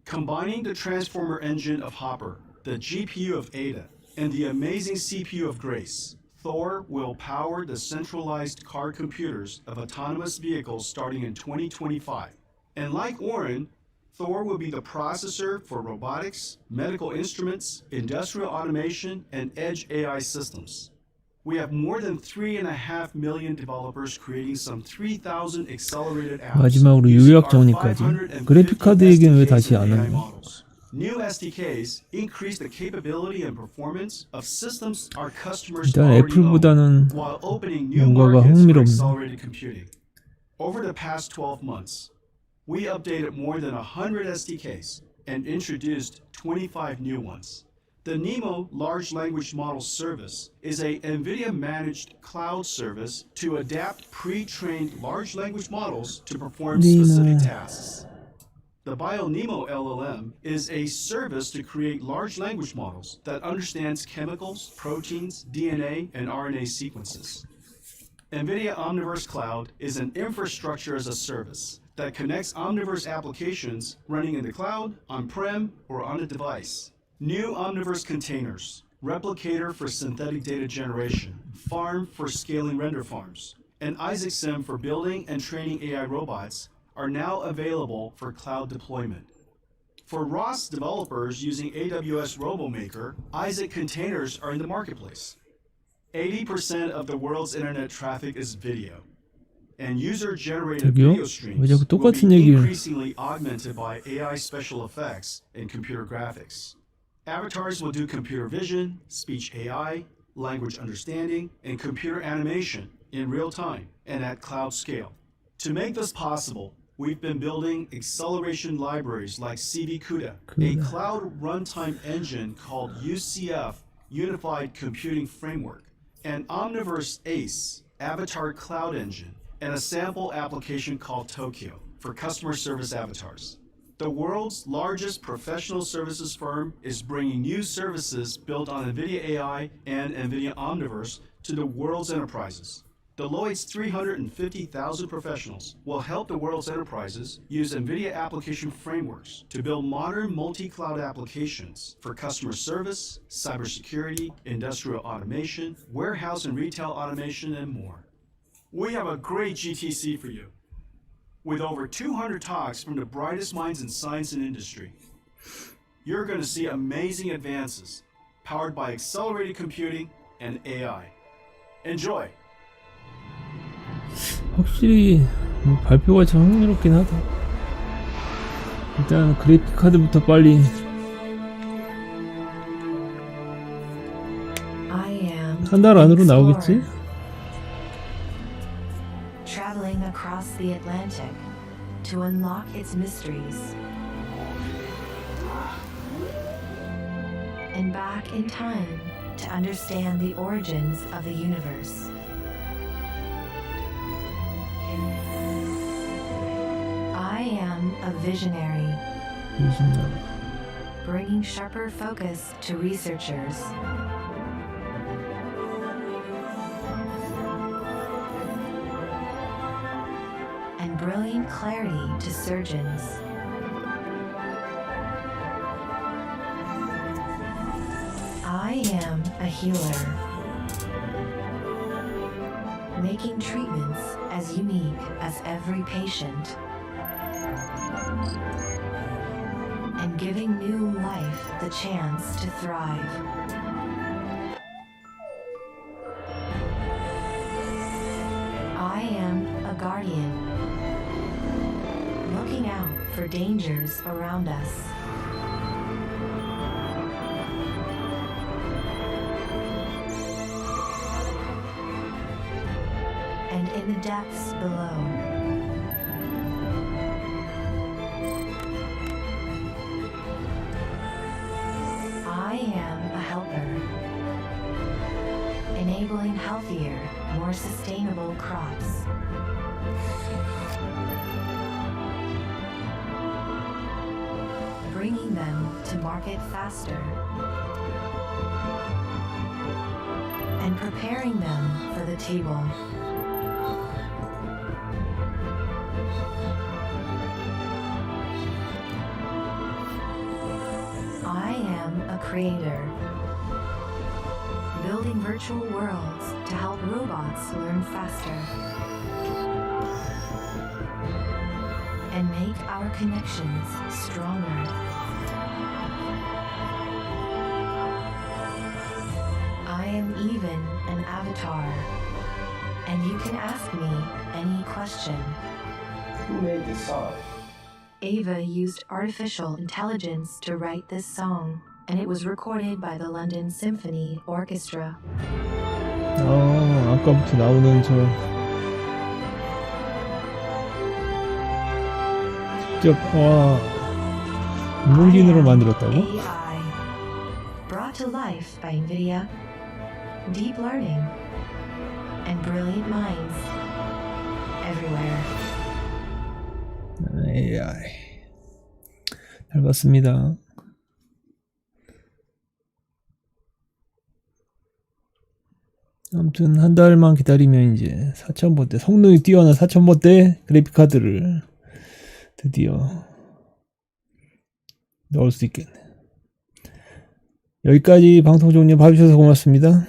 Combining the transformer engine of Hopper, the GPU of Ada, and the amazing CPU of Grace, Thor will power the centralized car computers of autonomous vehicles starting in 2025. And like Orin, Thor will be the processor for robotics, medical instruments, industrial automation, and edge AI systems. We have more than 3.5 million developers creating some 3,000 accelerated apps. 마지막으로 요약 정리까지. 그래픽 카드 얘기는 왜 다시 안 하는 거야? New SDKs increase the capability and performance of systems our customers 일단 already know, 애플보다는 while opening new 뭔가가 markets for 흥미롭네. accelerated computing. Over the past 12 months, we updated more than 100 SDKs and introduced 25 new ones. The NeMo Large Language Model Service is a NVIDIA-managed cloud service to adapt pre-trained large language models to perform specific tasks. The BioNeMo LLM is a service to create large language models that understands chemicals, proteins, DNA, and RNA sequences. NVIDIA Omniverse Cloud is an infrastructure as a service that connects Omniverse applications running in the cloud, on-prem, or on a device. New Omniverse containers, Replicator for synthetic data generation, Farm for scaling render farms, and IsaacSim for building and training AI robots are now available for cloud deployment. For ROS developers using AWS RoboMaker, Isaac containers are in the marketplace. 80% of the world's internet traffic is video, and user-generated video streams 왜 자꾸 will 똑같은 be 얘기를 increasingly augmented by AI special effects and computer graphics. Avatars will do computer vision, speech AI, language understanding, and computer animation in real time and at cloud scale. To make this possible, we've been building acceleration libraries like CV CUDA, a cloud runtime engine called UCF, Unified Computing Framework, and Omniverse ACE, Avatar Cloud Engine, and a sample application called Tokyo for customer service avatars. The world's largest professional services firm is bringing new services built on NVIDIA AI and NVIDIA Omniverse to the world's enterprises. Deloitte's 350,000 professionals will help the world's enterprises use NVIDIA application frameworks to build modern multi-cloud applications for customer service, cybersecurity, industrial automation, warehouse and retail automation, and more. We have a great GTC for you, with over 200 talks from the brightest minds in science and industry. You're going to see amazing advances powered by accelerated computing and AI. Enjoy! 확실히 발표가 참 흥미롭긴 하다. 일단 그래픽 카드부터 빨리. 한 달 안으로 나오겠지? Traveling across the Atlantic to unlock its mysteries. And back in time to understand the origins of the universe. visionary, visionary. bringing sharper focus to researchers. And brilliant clarity to surgeons. I am a healer, making treatments as unique as every patient, and giving new life the chance to thrive. I am a guardian, looking out for dangers around us. And in the depths below. I am a helper, enabling healthier, more sustainable crops. Bringing them to market faster and preparing them for the table. I am a creator, building virtual worlds to help robots learn faster and make our connections stronger. I am even an avatar, and you can ask me any question. Who made this song? Ava used artificial intelligence to write this song, and it was recorded by the London Symphony Orchestra. 아까부터 나오는 저 직접 인공지능으로 만들었다고? AI, brought to life by Nvidia, deep learning, and brilliant minds everywhere. AI. 잘 봤습니다. 아무튼 한 달만 기다리면 이제 4000번대 성능이 뛰어난 4000번대 그래픽 카드를 드디어 넣을 수 있겠네. 여기까지 방송 종료 봐주셔서 고맙습니다.